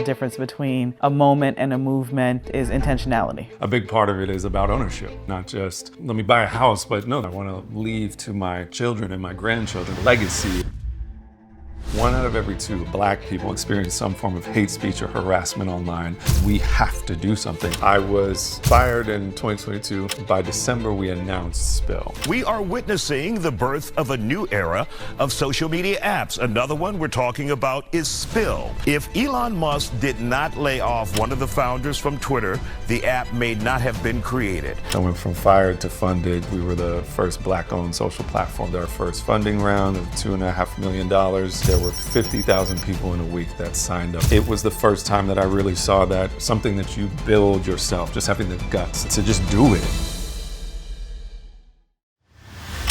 difference between a moment and a movement is intentionality. A big part of it is about ownership, not just let me buy a house, but no, I want to leave to my children and my grandchildren legacy. 1 out of every 2 Black people experience some form of hate speech or harassment online. We have to do something. I was fired in 2022. By December, we announced Spill. We are witnessing the birth of a new era of social media apps. Another one we're talking about is Spill. If Elon Musk did not lay off one of the founders from Twitter, the app may not have been created. I went from fired to funded. We were the first Black-owned social platform. Our first funding round of $2.5 million. There were 50,000 people in a week that signed up. It was the first time that I really saw that something that you build yourself, just having the guts to just do it.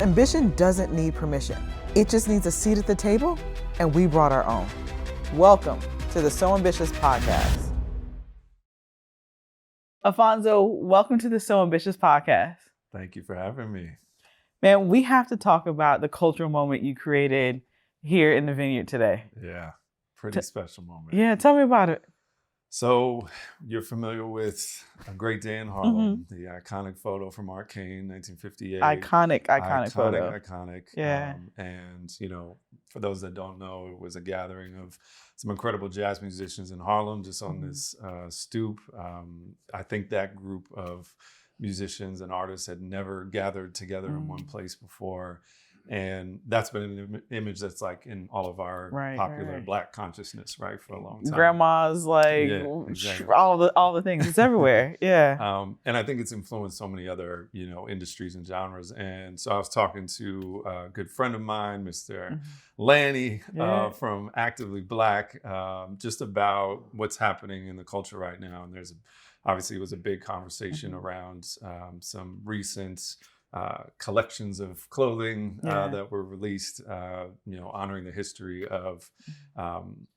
Ambition doesn't need permission. It just needs a seat at the table, and we brought our own. Welcome to the So Ambitious podcast. Alphonzo, welcome to the So Ambitious podcast. Thank you for having me. Man, we have to talk about the cultural moment you created here in the vineyard today. Yeah, pretty special moment. Yeah, tell me about it. So you're familiar with A Great Day in Harlem, the iconic photo from Arcane, 1958. Iconic photo. Iconic. Yeah. And, you know, for those that don't know, it was a gathering of some incredible jazz musicians in Harlem, just on this stoop. I think that group of musicians and artists had never gathered together in one place before. And that's been an image that's like in all of our popular Black consciousness, right, for a long time. Grandma's like, exactly. all the things. It's everywhere. Yeah. And I think it's influenced so many other, you know, industries and genres. And so I was talking to a good friend of mine, Mr. Lanny from Actively Black, just about what's happening in the culture right now. And obviously it was a big conversation around some recent collections of clothing that were released, you know, honoring the history of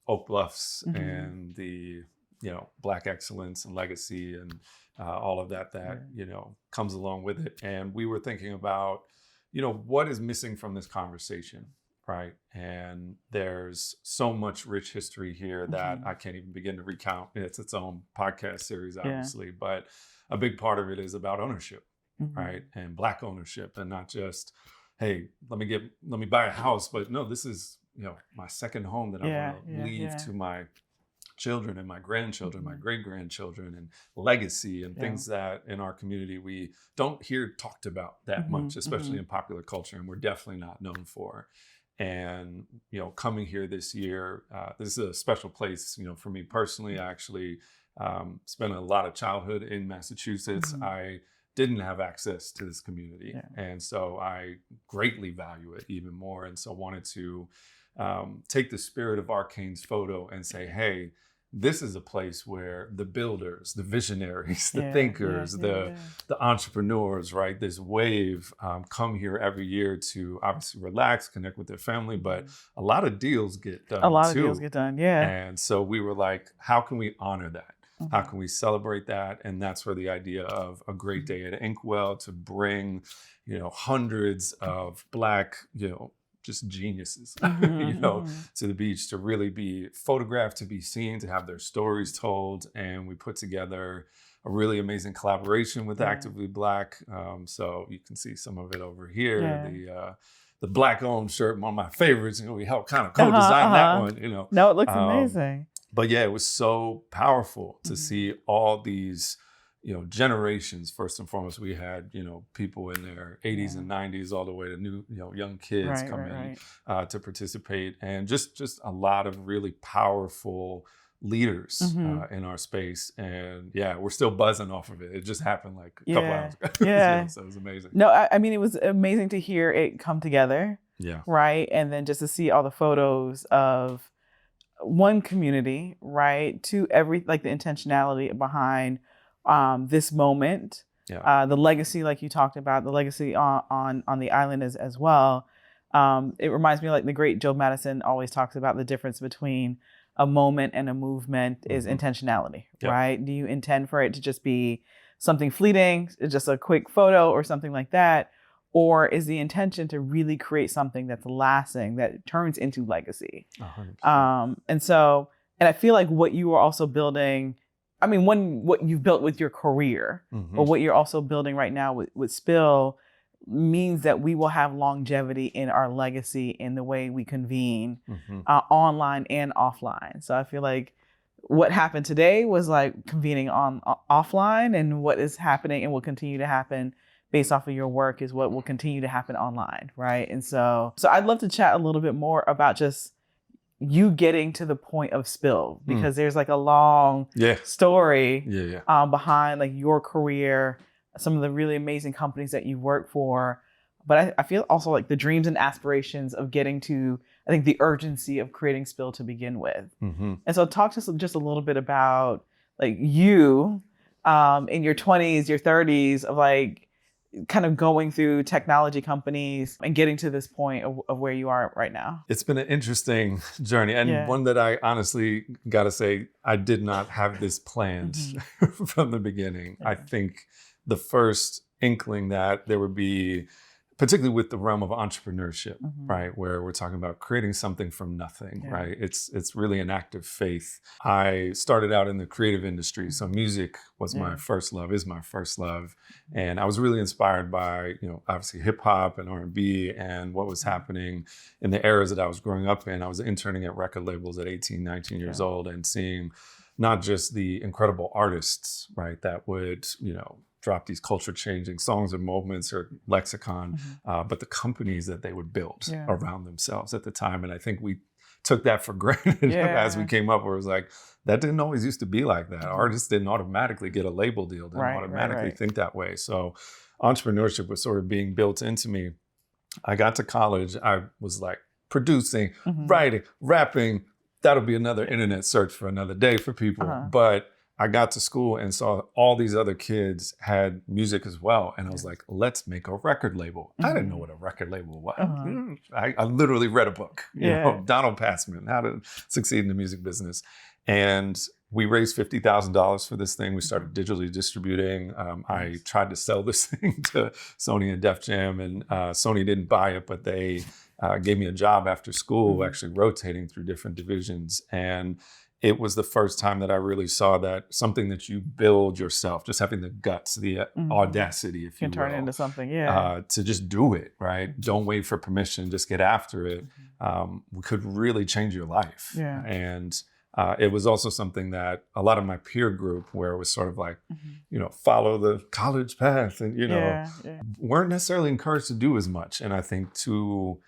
Oak Bluffs and the, you know, Black excellence and legacy and all of that you know, comes along with it. And we were thinking about, you know, what is missing from this conversation, right? And there's so much rich history here that I can't even begin to recount. It's its own podcast series, obviously, but a big part of it is about ownership. Right, and Black ownership, and not just, hey, let me buy a house, but no, this is, you know, my second home that I want to leave to my children and my grandchildren, my great grandchildren, and legacy and things that in our community we don't hear talked about that much, especially in popular culture, and we're definitely not known for. And you know, coming here this year, this is a special place, you know, for me personally. I actually spent a lot of childhood in Massachusetts. I didn't have access to this community. And so I greatly value it even more. And so wanted to take the spirit of Arcane's photo and say, hey, this is a place where the builders, the visionaries, the thinkers, the entrepreneurs, right? This wave come here every year to obviously relax, connect with their family, but a lot of deals get done. Of deals get done, And so we were like, how can we honor that? How can we celebrate that? And that's where the idea of A Great Day at Inkwell, to bring, you know, hundreds of Black, you know, just geniuses, you know, to the beach, to really be photographed, to be seen, to have their stories told. And we put together a really amazing collaboration with Actively Black. So you can see some of it over here. The Black-owned shirt, one of my favorites. You know, we helped kind of co-design that one, you know. No, it looks amazing. But yeah, it was so powerful to see all these, you know, generations. First and foremost, we had, you know, people in their 80s and 90s, all the way to new, you know, young kids come in to participate, and just a lot of really powerful leaders in our space. And yeah, we're still buzzing off of it. It just happened like a couple hours ago. So it was amazing. No, I mean, it was amazing to hear it come together. Yeah. Right. And then just to see all the photos of one community, right, to like the intentionality behind this moment, the legacy, like you talked about, the legacy on the island as well. It reminds me, like the great Joe Madison always talks about the difference between a moment and a movement is intentionality, right? Do you intend for it to just be something fleeting, just a quick photo or something like that? Or is the intention to really create something that's lasting, that turns into legacy? And so And I feel like what you are also building, I mean, what you've built with your career, Mm-hmm. but what you're also building right now with Spill means that we will have longevity in our legacy in the way we convene Mm-hmm. Online and offline. So I feel like what happened today was like convening on offline, and what is happening and will continue to happen based off of your work is what will continue to happen online, right? And so I'd love to chat a little bit more about just you getting to the point of Spill, because there's like a long story behind like your career, some of the really amazing companies that you work for. But I feel also like the dreams and aspirations of getting to, I think, the urgency of creating Spill to begin with. Mm-hmm. And so talk to us just a little bit about like you in your 20s, your 30s, of like kind of going through technology companies and getting to this point of where you are right now. It's been an interesting journey, and one that I honestly got to say, I did not have this planned from the beginning. I think the first inkling that there would be, particularly with the realm of entrepreneurship, right, where we're talking about creating something from nothing, right? It's really an act of faith. I started out in the creative industry, so music was my first love, is my first love, and I was really inspired by, obviously hip hop and R&B and what was happening in the eras that I was growing up in. I was interning at record labels at 18, 19 years old, and seeing not just the incredible artists, right, that would, drop these culture-changing songs or moments or lexicon, but the companies that they would build around themselves at the time. And I think we took that for granted as we came up, where it was like, that didn't always used to be like that. Artists didn't automatically get a label deal, didn't automatically think that way. So entrepreneurship was sort of being built into me. I got to college, I was like producing, writing, rapping. That'll be another internet search for another day for people. But I got to school and saw all these other kids had music as well. And I was like, let's make a record label. I didn't know what a record label was. I literally read a book, you know, Donald Passman, How to Succeed in the Music Business. And we raised $50,000 for this thing. We started digitally distributing. I tried to sell this thing to Sony and Def Jam, and Sony didn't buy it, but they gave me a job after school, actually rotating through different divisions. And it was the first time that I really saw that something that you build yourself, just having the guts, the audacity, if you will, turn it into something, to just do it, right? Don't wait for permission, just get after it. Could really change your life. And it was also something that a lot of my peer group, where it was sort of like, follow the college path, and, weren't necessarily encouraged to do as much. And I think to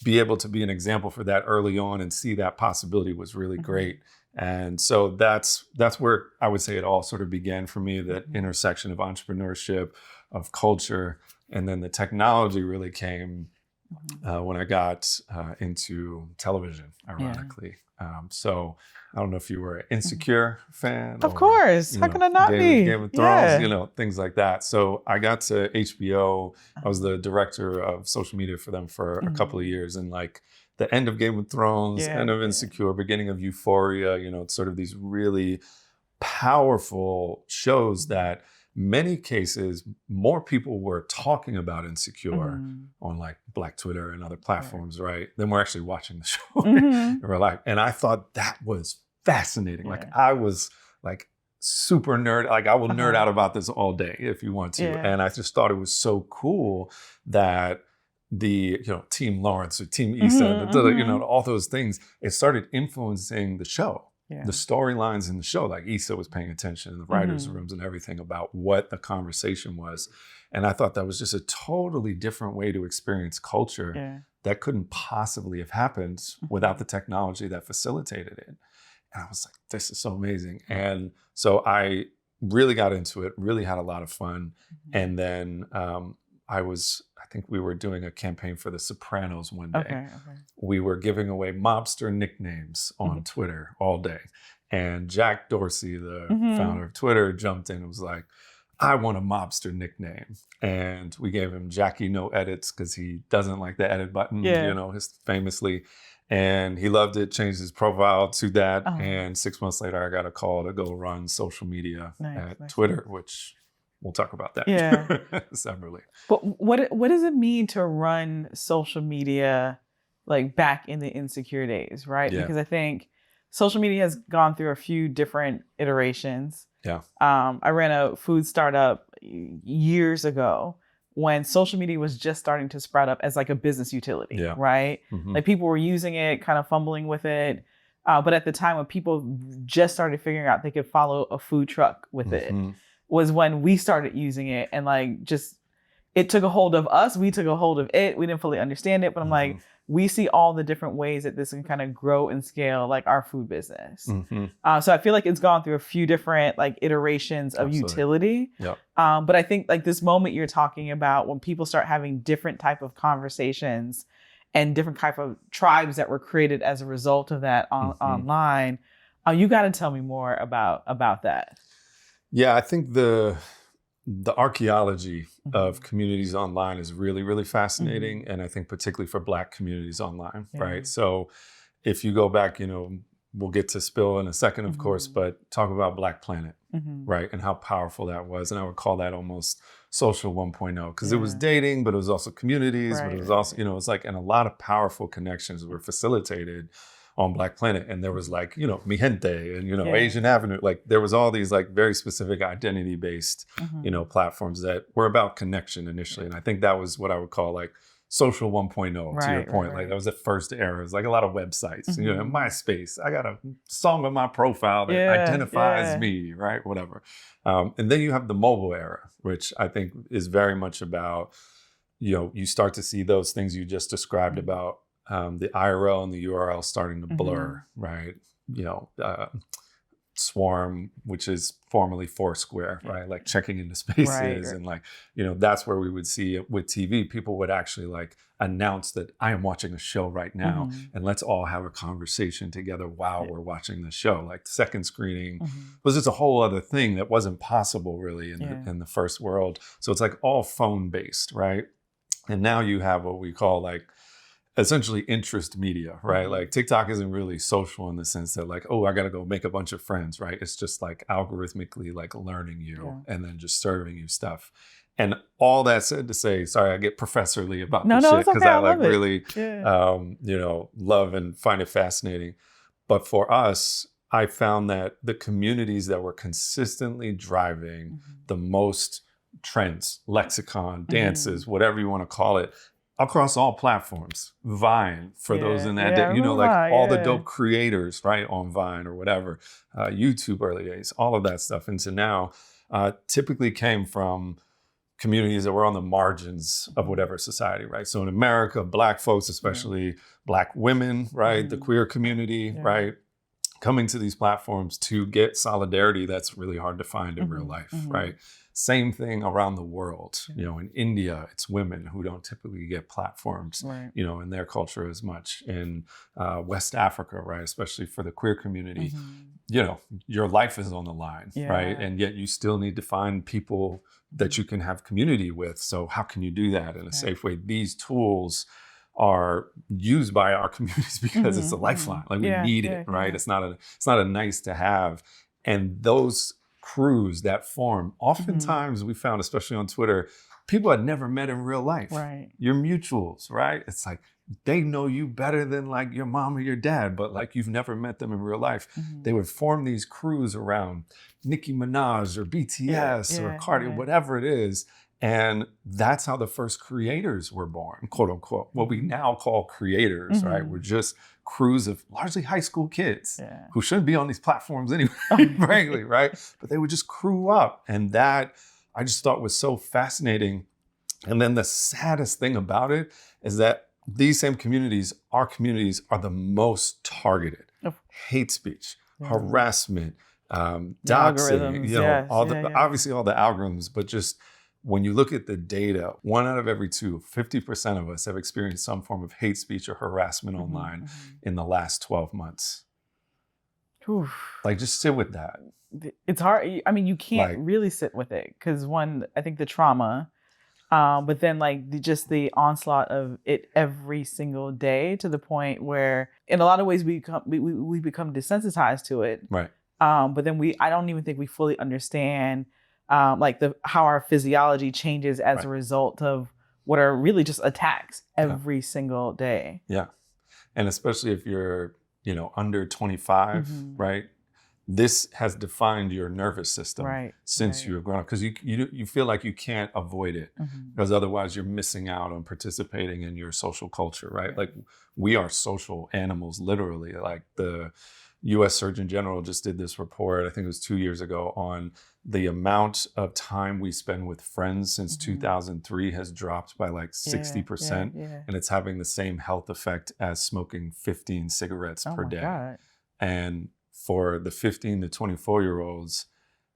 be able to be an example for that early on and see that possibility was really great. And so that's where I would say it all sort of began for me, that intersection of entrepreneurship, of culture, and then the technology really came when I got into television, ironically. So I don't know if you were an Insecure fan. Of course. How can I not be? Game of Thrones, things like that. So I got to HBO. I was the director of social media for them for a couple of years. And like the end of Game of Thrones, end of Insecure, beginning of Euphoria, sort of these really powerful shows that many cases more people were talking about Insecure on like Black Twitter and other platforms, right? Than we're actually watching the show in real life. And I thought that was fascinating. Like I was like super nerd. Like I will nerd out about this all day if you want to. And I just thought it was so cool that the, Team Lawrence or Team Issa, all those things, it started influencing the show. The storylines in the show, like Issa was paying attention in the writers' rooms and everything about what the conversation was. And I thought that was just a totally different way to experience culture that couldn't possibly have happened without the technology that facilitated it. And I was like, this is so amazing. And so I really got into it, really had a lot of fun. And then I think we were doing a campaign for The Sopranos one day. We were giving away mobster nicknames on Twitter all day. And Jack Dorsey, the founder of Twitter, jumped in and was like, I want a mobster nickname. And we gave him Jackie No Edits, because he doesn't like the edit button, famously. And he loved it, changed his profile to that. And 6 months later, I got a call to go run social media at Twitter, which we'll talk about that separately. But what does it mean to run social media like back in the Insecure days, right? Because I think social media has gone through a few different iterations. Yeah. I ran a food startup years ago when social media was just starting to sprout up as like a business utility, right? Like people were using it, kind of fumbling with it. But at the time when people just started figuring out they could follow a food truck with it was when we started using it, and like just it took a hold of us. We took a hold of it. We didn't fully understand it, but I'm like, we see all the different ways that this can kind of grow and scale like our food business. So I feel like it's gone through a few different like iterations of utility. But I think like this moment you're talking about, when people start having different type of conversations and different type of tribes that were created as a result of that online, you got to tell me more about that. Yeah, I think the archaeology of communities online is really, really fascinating. And I think particularly for Black communities online, right? So if you go back, you know, we'll get to Spill in a second, of course, but talk about Black Planet, right? And how powerful that was. And I would call that almost social 1.0, because it was dating, but it was also communities, but it was also, you know, it's like, and a lot of powerful connections were facilitated on Black Planet. And there was like, you know, Mi Gente and, you know, Asian Avenue, like there was all these like very specific identity-based, you know, platforms that were about connection initially. And I think that was what I would call like social 1.0, to your point. Like that was the first era. It was like a lot of websites, you know, MySpace. I got a song on my profile that identifies me, right? Whatever. And then you have the mobile era, which I think is very much about, you know, you start to see those things you just described about the IRL and the URL starting to blur, right? You know, Swarm, which is formerly Foursquare, right? Like checking into spaces and like, you know, that's where we would see it with TV. People would actually like announce that I am watching a show right now and let's all have a conversation together while we're watching the show. Like second screening was just a whole other thing that wasn't possible really in the first world. So it's like all phone based, right? And now you have what we call like essentially interest media, right? Like TikTok isn't really social in the sense that like, oh, I got to go make a bunch of friends, right? It's just like algorithmically like learning you and then just serving you stuff. And all that said to say, sorry, I get professorly about this shit because I like really, you know, love and find it fascinating. But for us, I found that the communities that were consistently driving the most trends, lexicon, dances, whatever you want to call it, across all platforms, Vine, for those in that, you know, like Vine, all the dope creators, right, on Vine or whatever, YouTube early days, all of that stuff. And so now typically came from communities that were on the margins of whatever society, right? So in America, Black folks, especially Black women, right, the queer community, right, coming to these platforms to get solidarity that's really hard to find in real life, right? Same thing around the world. You know, in India, it's women who don't typically get platforms, you know, in their culture as much. In West Africa, right, especially for the queer community, you know, your life is on the line, right? And yet you still need to find people that you can have community with. So how can you do that in a safe way? These tools are used by our communities because it's a lifeline. Like we need it, right? It's not a nice to have. And those crews that form, oftentimes we found, especially on Twitter, people had never met in real life. Right. Your mutuals, right? It's like they know you better than like your mom or your dad, but like you've never met them in real life. They would form these crews around Nicki Minaj or BTS or Cardi, whatever it is. And that's how the first creators were born, quote unquote. What we now call creators, right? We're just crews of largely high school kids who shouldn't be on these platforms anyway, frankly, right? But they would just crew up. And that I just thought was so fascinating. And then the saddest thing about it is that these same communities, our communities, are the most targeted. Hate speech, harassment, doxing, you know, obviously all the algorithms, but just when you look at the data, 1 out of every 2, 50% of us have experienced some form of hate speech or harassment online in the last 12 months. Like, just sit with that. It's hard. I mean, you can't really sit with it because one, I think the trauma, but then like just the onslaught of it every single day to the point where in a lot of ways we become desensitized to it. Right. But then I don't even think we fully understand like how our physiology changes as a result of what are really just attacks every single day. Yeah. And especially if you're under 25, right? This has defined your nervous system since you have grown up, because you feel like you can't avoid it, because otherwise you're missing out on participating in your social culture, right? Like, we are social animals, literally. Like, the U.S. Surgeon General just did this report, I think it was 2 years ago, on the amount of time we spend with friends since 2003 has dropped by like 60%, and it's having the same health effect as smoking 15 cigarettes per day. God. And for the 15 to 24-year-olds,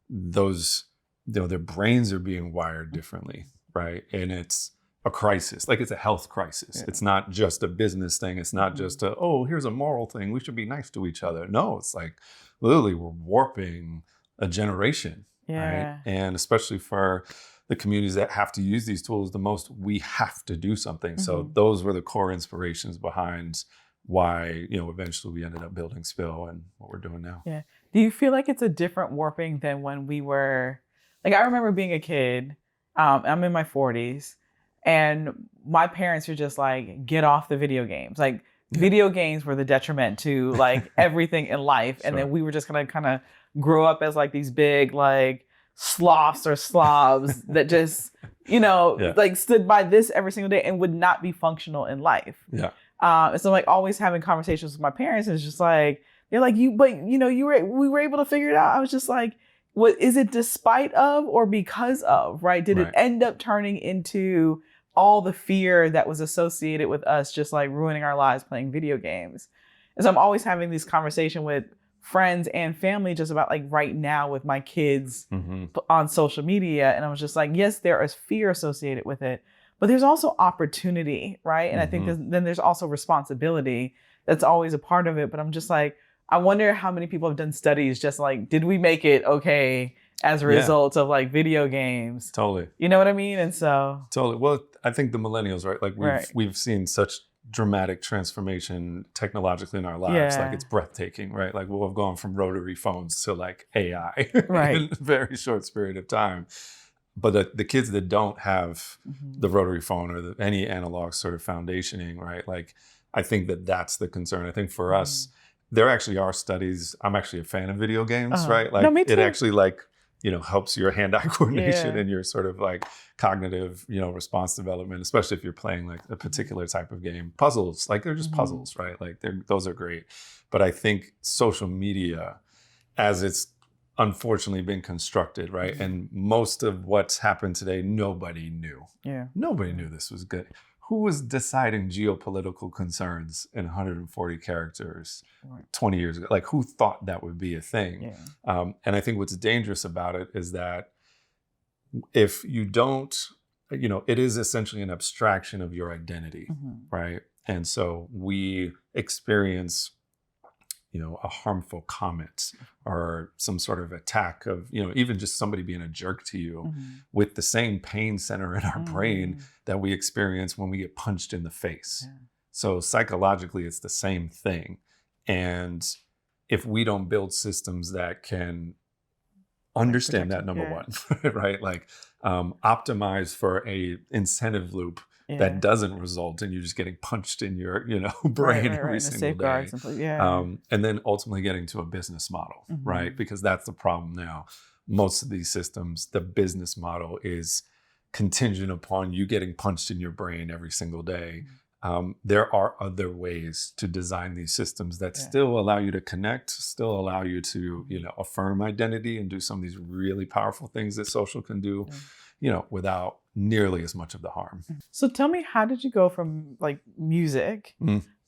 those, their brains are being wired differently, right? And it's a crisis. Like, it's a health crisis. Yeah. It's not just a business thing. It's not just here's a moral thing, we should be nice to each other. No, it's like, literally, we're warping a generation, right? And especially for the communities that have to use these tools the most, we have to do something. So those were the core inspirations behind why, eventually we ended up building Spill and what we're doing now. Yeah. Do you feel like it's a different warping than when we were, like, I remember being a kid, I'm in my 40s, and my parents were just like, get off the video games. Like, video games were the detriment to like everything in life. And then we were just gonna kind of grow up as like these big, like, sloths or slobs that just, like stood by this every single day and would not be functional in life. Yeah. And so, like, always having conversations with my parents, and it's just like, they're like, we were able to figure it out. I was just like, what is it, despite of or because of, right? Did it end up turning into all the fear that was associated with us just like ruining our lives playing video games? And so I'm always having this conversation with friends and family just about, like, right now with my kids on social media. And I was just like, yes, there is fear associated with it, but there's also opportunity, right? And I think then there's also responsibility that's always a part of it. But I'm just like, I wonder how many people have done studies just like, did we make it okay as a result of like video games? Totally. You know what I mean? And so. Totally. Well, I think the millennials, right? Like, we've seen such dramatic transformation technologically in our lives. Like, it's breathtaking, right? Like, we'll have gone from rotary phones to like AI in a very short period of time. But the kids that don't have the rotary phone or any analog sort of foundationing, right? Like, I think that's the concern. I think for us, there actually are studies. I'm actually a fan of video games, right? Like, it actually, like, helps your hand-eye coordination and your sort of like cognitive, response development, especially if you're playing like a particular type of game. Puzzles, like, they're just puzzles, right? Like, those are great. But I think social media, as it's unfortunately been constructed, right? And most of what's happened today, nobody knew. Yeah. Nobody knew this was good. Who was deciding geopolitical concerns in 140 characters 20 years ago? Like, who thought that would be a thing? Yeah. And I think what's dangerous about it is that if you don't, it is essentially an abstraction of your identity, right? And so we experience, a harmful comment or some sort of attack of, even just somebody being a jerk to you with the same pain center in our brain that we experience when we get punched in the face. Yeah. So psychologically, it's the same thing. And if we don't build systems that can understand that, number one, right? Like, optimize for a incentive loop that doesn't result in you just getting punched in your, brain every single day. And then ultimately getting to a business model, right? Because that's the problem now. Most of these systems, the business model is contingent upon you getting punched in your brain every single day. There are other ways to design these systems that still allow you to connect, still allow you to, affirm identity and do some of these really powerful things that social can do, without nearly as much of the harm. So tell me, how did you go from like music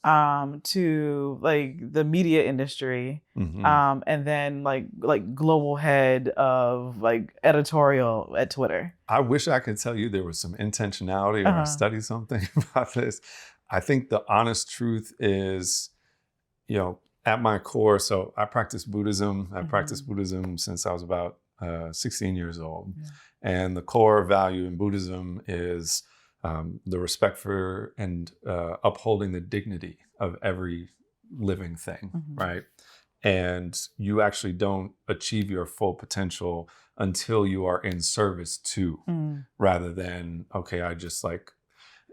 to like the media industry, and then like global head of like editorial at Twitter? I wish I could tell you there was some intentionality or I studied something about this. I think the honest truth is, at my core, so I practice Buddhism. I practiced Buddhism since I was about 16 years old. Yeah. And the core value in Buddhism is the respect for and upholding the dignity of every living thing, right? And you actually don't achieve your full potential until you are in service to, rather than, okay, I just like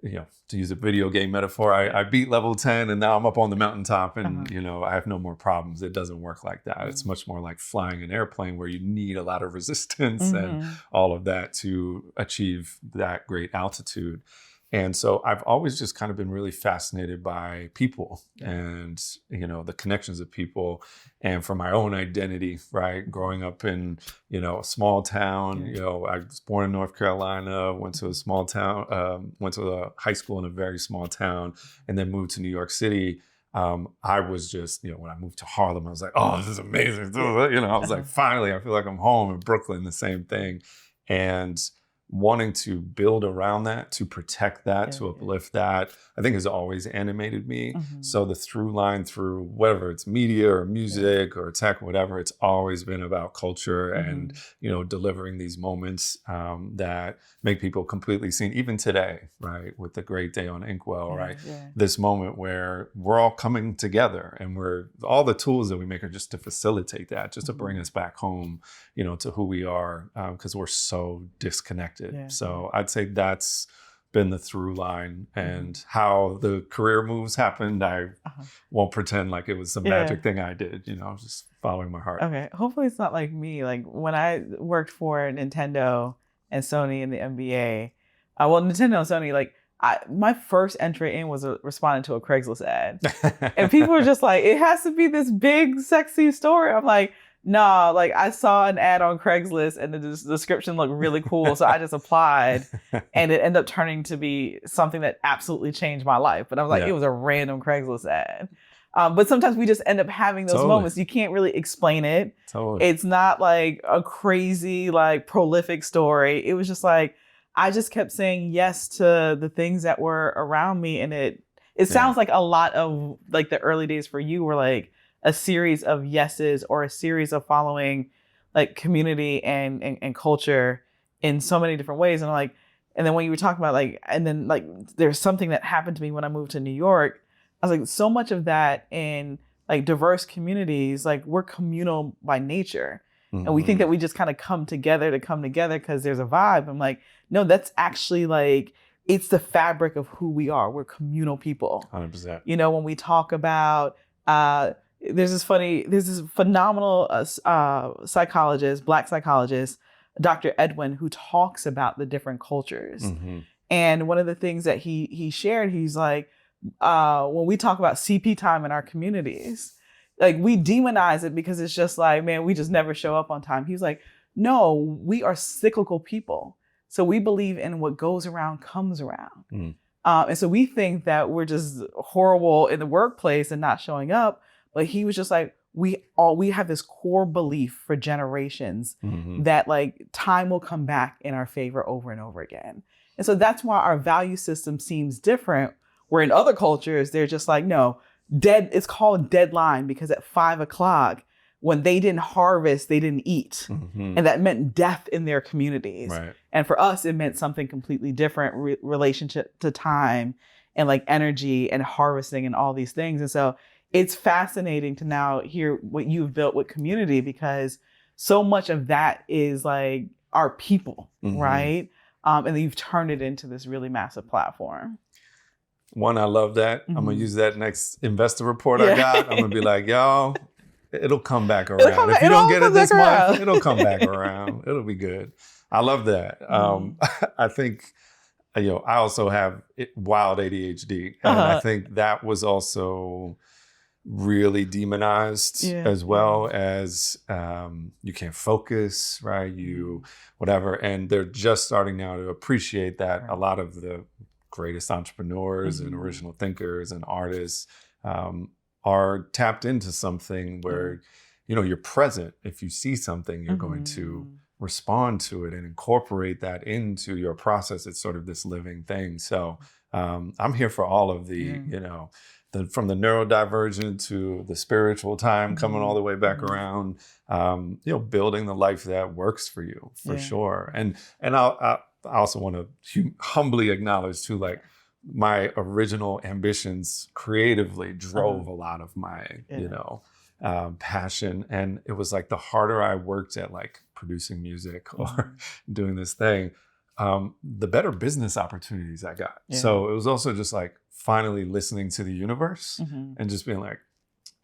to use a video game metaphor, I beat level 10 and now I'm up on the mountaintop and, I have no more problems. It doesn't work like that. It's much more like flying an airplane where you need a lot of resistance and all of that to achieve that great altitude. And so I've always just kind of been really fascinated by people and, the connections of people, and for my own identity, right? Growing up in, a small town, I was born in North Carolina, went to a small town, went to a high school in a very small town, and then moved to New York City. I was just, when I moved to Harlem, I was like, oh, this is amazing. I was like, finally, I feel like I'm home. In Brooklyn, the same thing. And wanting to build around that, to protect that, to uplift that, I think has always animated me. So the through line through whether it's media or music or tech, whatever, it's always been about culture and, delivering these moments that make people completely seen. Even today, right, with the great day on Inkwell, right? This moment where we're all coming together and all the tools that we make are just to facilitate that, just to bring us back home, to who we are, because we're so disconnected. So I'd say that's been the through line, and how the career moves happened. I won't pretend like it was some magic thing I did, I was just following my heart. Okay. Hopefully it's not like me. Like when I worked for Nintendo and Sony in the NBA, Nintendo and Sony, like my first entry in was responding to a Craigslist ad. And people were just like, it has to be this big, sexy story. I'm like, no, like I saw an ad on Craigslist and the description looked really cool. So I just applied, and it ended up turning to be something that absolutely changed my life. But I was like, it was a random Craigslist ad. But sometimes we just end up having those moments. You can't really explain it. It's not like a crazy, like prolific story. It was just like, I just kept saying yes to the things that were around me. And it sounds like a lot of like the early days for you were like a series of yeses, or a series of following like community and culture in so many different ways. And then when you were talking about there's something that happened to me when I moved to New York. I was like, so much of that in like diverse communities, like we're communal by nature. And we think that we just kind of come together because there's a vibe. I'm like, no, that's actually like, it's the fabric of who we are. We're communal people. 100%. When we talk about, there's this phenomenal psychologist, Black psychologist, Dr. Edwin, who talks about the different cultures. And one of the things that he shared, he's like, when we talk about CP time in our communities, like we demonize it because it's just like, man, we just never show up on time. He was like, no, we are cyclical people. So we believe in what goes around comes around. And so we think that we're just horrible in the workplace and not showing up. But he was just like, we have this core belief for generations that like time will come back in our favor over and over again. And so that's why our value system seems different, where in other cultures, they're just like, no, it's called deadline, because at 5:00, when they didn't harvest, they didn't eat. And that meant death in their communities. Right. And for us, it meant something completely different, relationship to time and like energy and harvesting and all these things. And so it's fascinating to now hear what you've built with community, because so much of that is like our people, right? And then you've turned it into this really massive platform. One, I love that. I'm going to use that next investor report I got. I'm going to be like, y'all, it'll come back around. If you don't get it this month, it'll come back around. It'll be good. I love that. I think, I also have wild ADHD. And I think that was also really demonized as well as you can't focus, right? Whatever. And they're just starting now to appreciate that. A lot of the greatest entrepreneurs and original thinkers and artists are tapped into something where, you're present. If you see something, you're going to respond to it and incorporate that into your process. It's sort of this living thing. So I'm here for all of the, from the neurodivergent to the spiritual time coming all the way back around, building the life that works for you, for sure. And I also want to humbly acknowledge too, like my original ambitions creatively drove a lot of my, passion. And it was like the harder I worked at like producing music or doing this thing, the better business opportunities I got. Yeah. So it was also just like finally listening to the universe and just being like,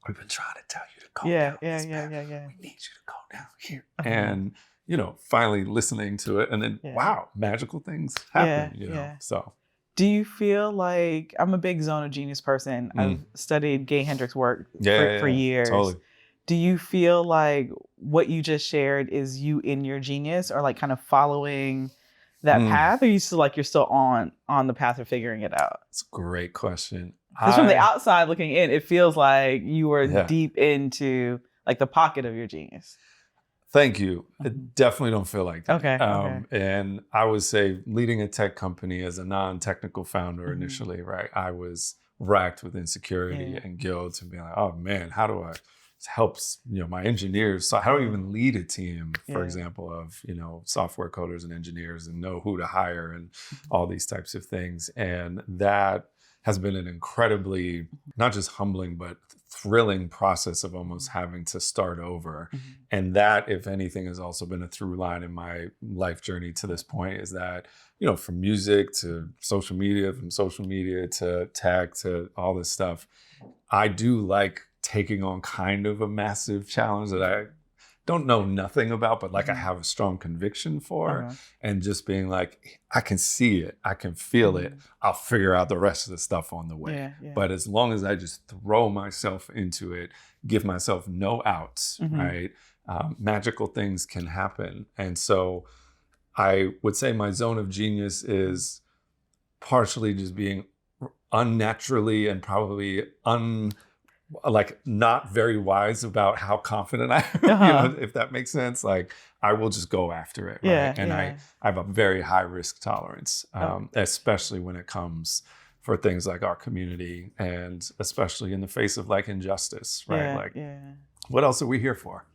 we've been trying to tell you to go down this path. We need you to go down here. And, you know, finally listening to it and then, wow, magical things happen, you know, so. Do you feel like, I'm a big zone of genius person. I've studied Gay Hendricks' work for years. Totally. Do you feel like what you just shared is you in your genius or like kind of following that path? Or you still like you're still on the path of figuring it out? It's a great question. Because from the outside looking in, it feels like you were deep into like the pocket of your genius. Thank you. I definitely don't feel like that. Okay. And I would say leading a tech company as a non-technical founder initially, right? I was racked with insecurity and guilt and being like, oh man, how do I help, you know, my engineers? So how do I even lead a team, for example, of, you know, software coders and engineers and know who to hire and all these types of things. And that has been an incredibly, not just humbling, but thrilling process of almost having to start over. And that, if anything, has also been a through line in my life journey to this point, is that, you know, from music to social media, from social media to tech to all this stuff, I do like taking on kind of a massive challenge that I don't know nothing about, but like I have a strong conviction for, and just being like, I can see it, I can feel it, I'll figure out the rest of the stuff on the way. But as long as I just throw myself into it, give myself no outs, right? Magical things can happen. And so I would say my zone of genius is partially just being unnaturally and probably like not very wise about how confident I am, you know, if that makes sense. Like I will just go after it, right? And I have a very high risk tolerance, especially when it comes for things like our community and especially in the face of like injustice, right? What else are we here for,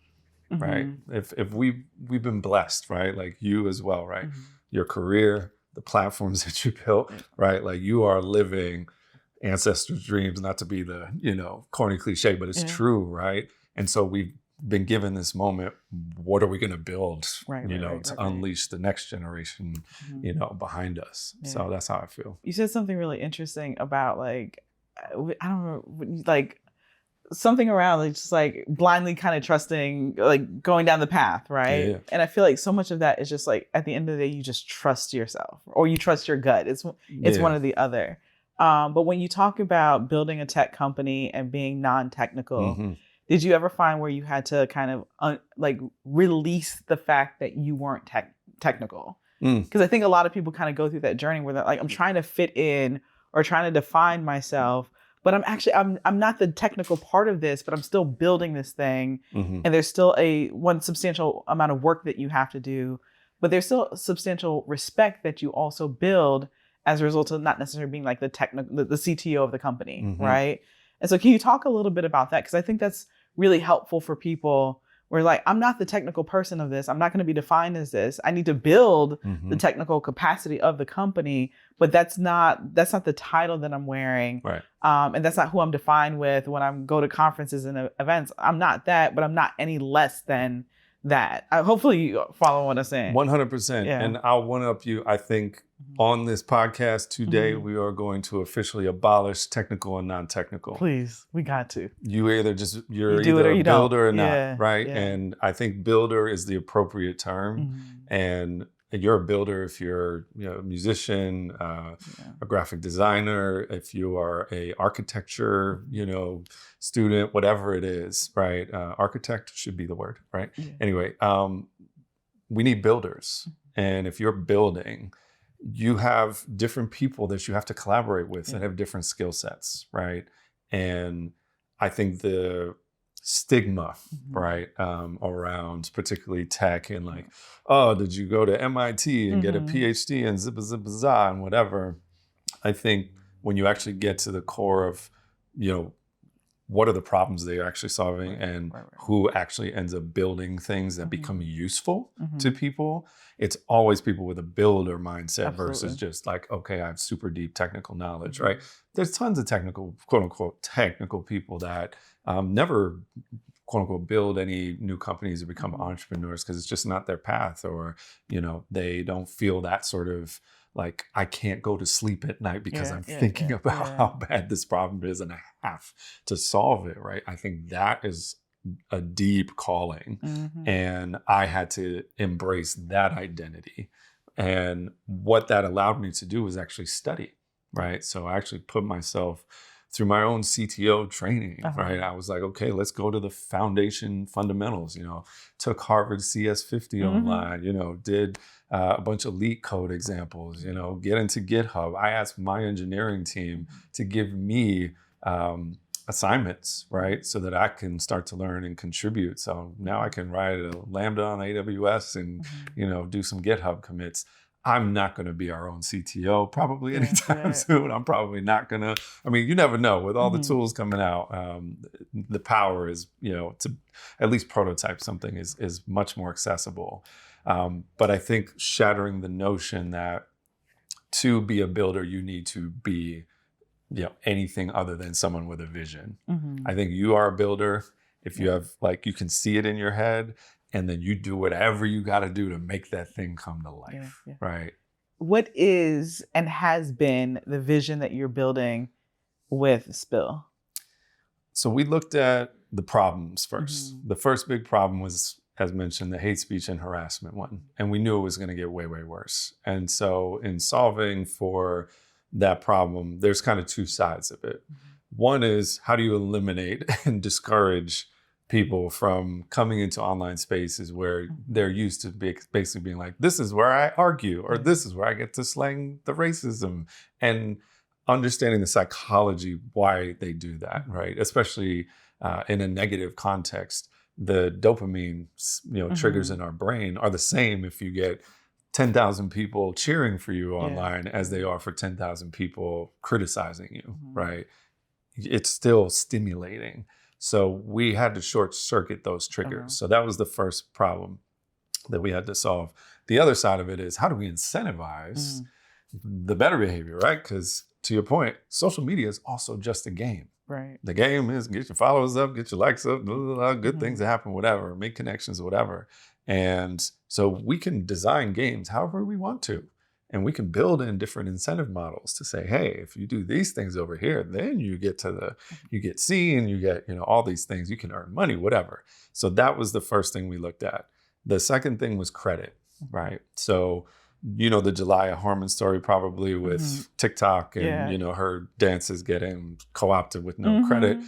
right? If we've been blessed, right? Like you as well, right? Your career, the platforms that you built, right? Like you are living ancestors' dreams, not to be the, you know, corny cliche, but it's true, right? And so we've been given this moment. What are we going to build, to unleash the next generation, you know, behind us? So that's how I feel. You said something really interesting about like, I don't know, like something around like just like blindly kind of trusting, like going down the path, right? And I feel like so much of that is just like at the end of the day, you just trust yourself or you trust your gut. It's one or the other. But when you talk about building a tech company and being non-technical, did you ever find where you had to kind of like release the fact that you weren't technical? Because I think a lot of people kind of go through that journey where they're like, I'm trying to fit in or trying to define myself, but I'm not the technical part of this, but I'm still building this thing. And there's still one substantial amount of work that you have to do, but there's still substantial respect that you also build as a result of not necessarily being like the CTO of the company, right? And so can you talk a little bit about that? Because I think that's really helpful for people where like, I'm not the technical person of this. I'm not going to be defined as this. I need to build the technical capacity of the company, but that's not the title that I'm wearing. Right. And that's not who I'm defined with when I go to conferences and events. I'm not that, but I'm not any less than that. Hopefully you follow what I'm saying. 100%. And I'll one-up you. I think on this podcast today, we are going to officially abolish technical and non-technical. Please, we got to. You're either a builder or not, right? Yeah. And I think builder is the appropriate term. And you're a builder if you're a musician, a graphic designer, if you are a architecture, student, whatever it is, right? Architect should be the word, right? Yeah. Anyway, we need builders. And if you're building, you have different people that you have to collaborate with that have different skill sets, right? And I think the stigma, right, around particularly tech and like, oh, did you go to MIT and get a PhD and zip-a-zip-a-za and whatever? I think when you actually get to the core of, what are the problems they're actually solving and who actually ends up building things that become useful to people, it's always people with a builder mindset versus just like, okay, I have super deep technical knowledge, right? There's tons of technical, quote unquote, technical people that never quote unquote build any new companies or become entrepreneurs because it's just not their path, or, they don't feel that sort of like, I can't go to sleep at night because I'm thinking about how bad this problem is and I have to solve it, right? I think that is a deep calling. And I had to embrace that identity. And what that allowed me to do was actually study, right? So I actually put myself through my own CTO training, right? I was like, okay, let's go to the foundation fundamentals, took Harvard CS50 online, did a bunch of leak code examples, get into GitHub. I asked my engineering team to give me assignments, right? So that I can start to learn and contribute. So now I can write a Lambda on AWS and, do some GitHub commits. I'm not going to be our own CTO probably anytime soon. I'm probably not going to, you never know with all the tools coming out. The power is, to at least prototype something is much more accessible. But I think shattering the notion that to be a builder, you need to be, anything other than someone with a vision. I think you are a builder if you have, you can see it in your head, and then you do whatever you got to do to make that thing come to life, right? What is and has been the vision that you're building with Spill? So we looked at the problems first. The first big problem was, as mentioned, the hate speech and harassment one. And we knew it was going to get way, way worse. And so in solving for that problem, there's kind of two sides of it. One is, how do you eliminate and discourage people from coming into online spaces where they're used to basically being like, this is where I argue, or this is where I get to slang the racism, and understanding the psychology why they do that, right? Especially in a negative context. The dopamine, triggers in our brain are the same if you get 10,000 people cheering for you online as they are for 10,000 people criticizing you, right? It's still stimulating. So we had to short circuit those triggers. So that was the first problem that we had to solve. The other side of it is, how do we incentivize the better behavior, right? Because to your point, social media is also just a game. Right. The game is get your followers up, get your likes up, blah, blah, blah, good things that happen, whatever, make connections, whatever. And so we can design games however we want to. And we can build in different incentive models to say, hey, if you do these things over here, then you get you get seen, you get, all these things, you can earn money, whatever. So that was the first thing we looked at. The second thing was credit, right? So, the Julia Harmon story probably with TikTok and, her dances getting co-opted with no credit.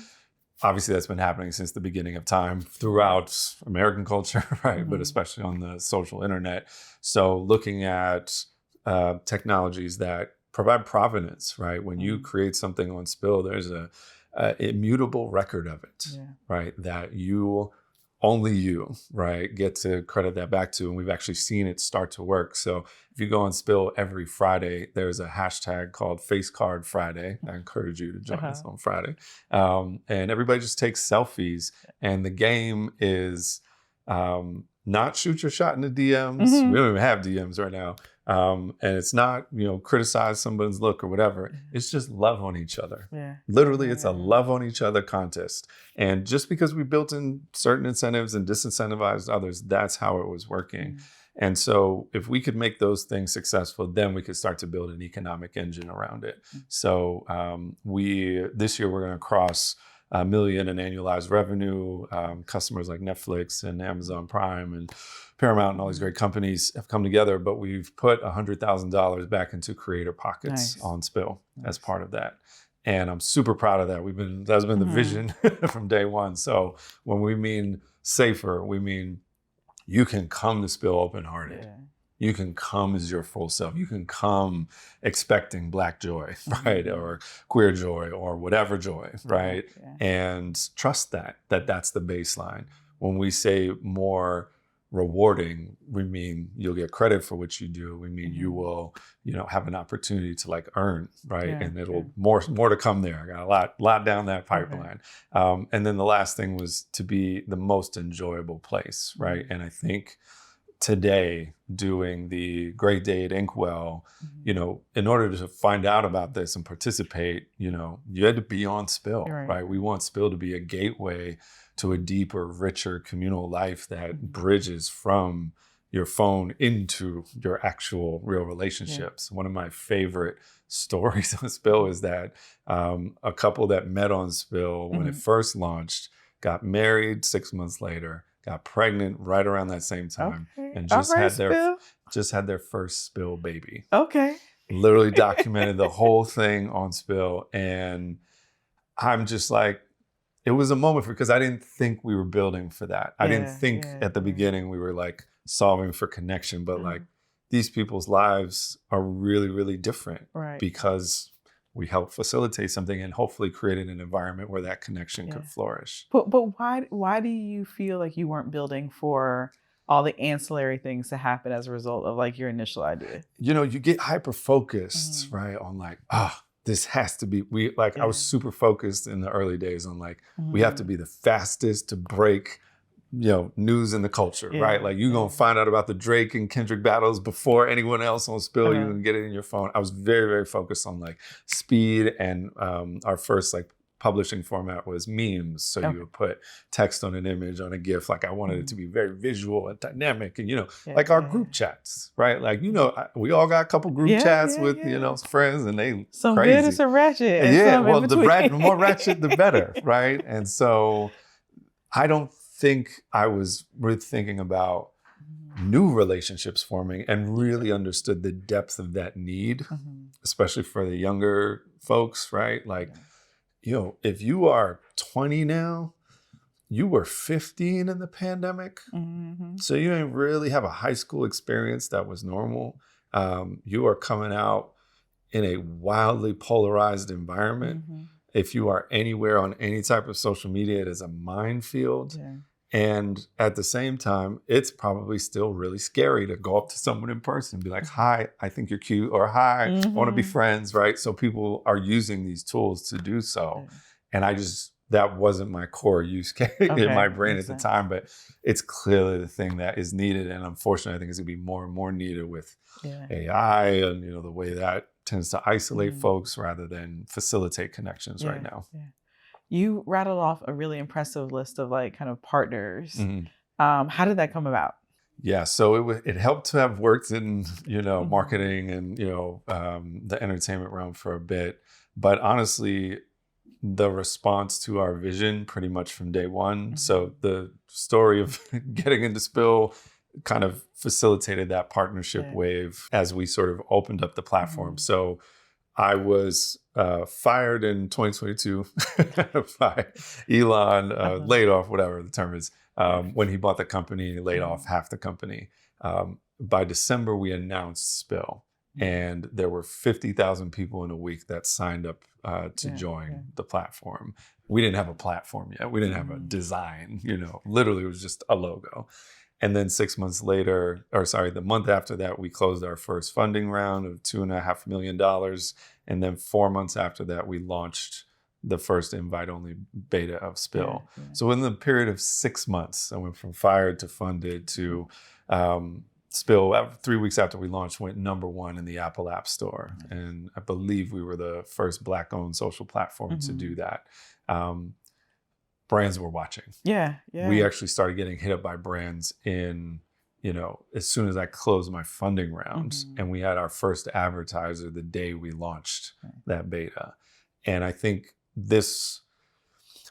Obviously, that's been happening since the beginning of time throughout American culture, right? But especially on the social internet. So looking at technologies that provide provenance, right? When you create something on Spill, there's a immutable record of it, right? That only you, right, get to credit that back to. And we've actually seen it start to work. So if you go on Spill every Friday, there's a hashtag called Face Card Friday. I encourage you to join us on Friday. And everybody just takes selfies. And the game is not shoot your shot in the DMs. We don't even have DMs right now. And it's not, criticize someone's look or whatever. It's just love on each other. Literally, it's a love on each other contest. And just because we built in certain incentives and disincentivized others, that's how it was working. And so if we could make those things successful, then we could start to build an economic engine around it. So this year we're going to cross $1 million in annualized revenue. Customers like Netflix and Amazon Prime and Paramount and all these great companies have come together, but we've put $100,000 back into creator pockets on Spill as part of that. And I'm super proud of that. That's been the vision from day one. So when we mean safer, we mean you can come to Spill open-hearted. You can come as your full self. You can come expecting Black joy, right? Or queer joy or whatever joy, right? And trust that's the baseline. When we say more rewarding, we mean you'll get credit for what you do. We mean you will, have an opportunity to earn, right? And it'll more to come there. I got a lot down that pipeline. And then the last thing was to be the most enjoyable place, right? And I think today doing the Great Day at Inkwell, in order to find out about this and participate, you had to be on Spill, right? We want Spill to be a gateway to a deeper, richer communal life that bridges from your phone into your actual real relationships. One of my favorite stories on Spill is that a couple that met on Spill when it first launched got married 6 months later, got pregnant right around that same time, and just had their first Spill baby. Okay. Literally documented the whole thing on Spill, and I'm just like, it was a moment because I didn't think we were building for that. I didn't think at the beginning we were like solving for connection, but like these people's lives are really, really different because we helped facilitate something and hopefully created an environment where that connection could flourish. But why do you feel like you weren't building for all the ancillary things to happen as a result of like your initial idea? You get hyper focused, right? On like, this has to be, I was super focused in the early days on like, we have to be the fastest to break, news in the culture, right? Like you're going to find out about the Drake and Kendrick battles before anyone else on Spill, you can get it in your phone. I was very, very focused on like speed, and our first like publishing format was memes. So you would put text on an image, on a GIF. Like I wanted it to be very visual and dynamic, and like our group chats, right? Like, we all got a couple group chats with, friends, and they some crazy. Good and some ratchet. And yeah, some well, the more ratchet, the better, right? And so I don't think I was really thinking about new relationships forming and really understood the depth of that need, especially for the younger folks, right? Like, if you are 20 now, you were 15 in the pandemic. So you didn't really have a high school experience that was normal. You are coming out in a wildly polarized environment. If you are anywhere on any type of social media, it is a minefield. And at the same time, it's probably still really scary to go up to someone in person and be like, hi, I think you're cute, or hi, I want to be friends, right? So people are using these tools to do so. And that wasn't my core use case in my brain at the time, but it's clearly the thing that is needed. And unfortunately, I think it's gonna be more and more needed with AI and the way that tends to isolate folks rather than facilitate connections right now. You rattled off a really impressive list of like kind of partners. How did that come about? Yeah, so it helped to have worked in marketing and the entertainment realm for a bit, but honestly, the response to our vision pretty much from day one. So the story of getting into Spill kind of facilitated that partnership wave as we sort of opened up the platform. So I was fired in 2022 by Elon, laid off, whatever the term is, when he bought the company, laid off half the company. By December, we announced Spill, and there were 50,000 people in a week that signed up to join the platform. We didn't have a platform yet. We didn't have a design, literally it was just a logo. And then 6 months later, the month after that, we closed our first funding round of $2.5 million. And then 4 months after that, we launched the first invite-only beta of Spill. So in the period of 6 months, I went from fired to funded to Spill. 3 weeks after we launched, went #1 in the Apple App Store. And I believe we were the first Black-owned social platform to do that. Brands were watching. We actually started getting hit up by brands as soon as I closed my funding round, and we had our first advertiser the day we launched that beta. And I think these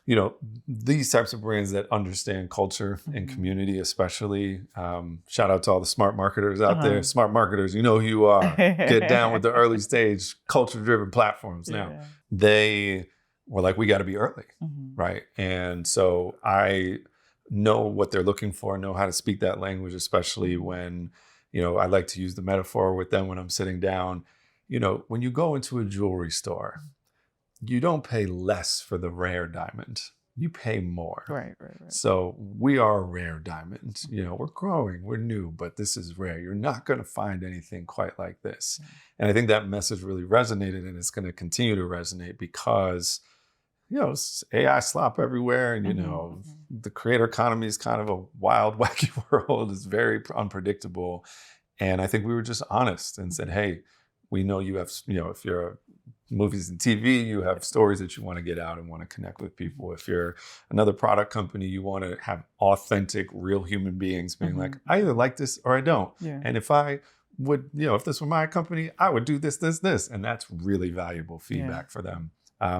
types of brands that understand culture and community, especially, shout out to all the smart marketers out there. Smart marketers, you know who you are. Get down with the early stage culture-driven platforms now. They were like, we got to be early, right? And so I know what they're looking for, know how to speak that language, especially when, I like to use the metaphor with them when I'm sitting down. When you go into a jewelry store, you don't pay less for the rare diamond. You pay more. Right. So we are a rare diamond. We're growing, we're new, but this is rare. You're not going to find anything quite like this. And I think that message really resonated, and it's going to continue to resonate because it's AI slop everywhere. And, the creator economy is kind of a wild, wacky world. It's very unpredictable. And I think we were just honest and said, hey, we know you have, if you're movies and TV, you have stories that you want to get out and want to connect with people. If you're another product company, you want to have authentic, real human beings being like, I either like this or I don't. Yeah. And if I would, if this were my company, I would do this, this, this. And that's really valuable feedback for them.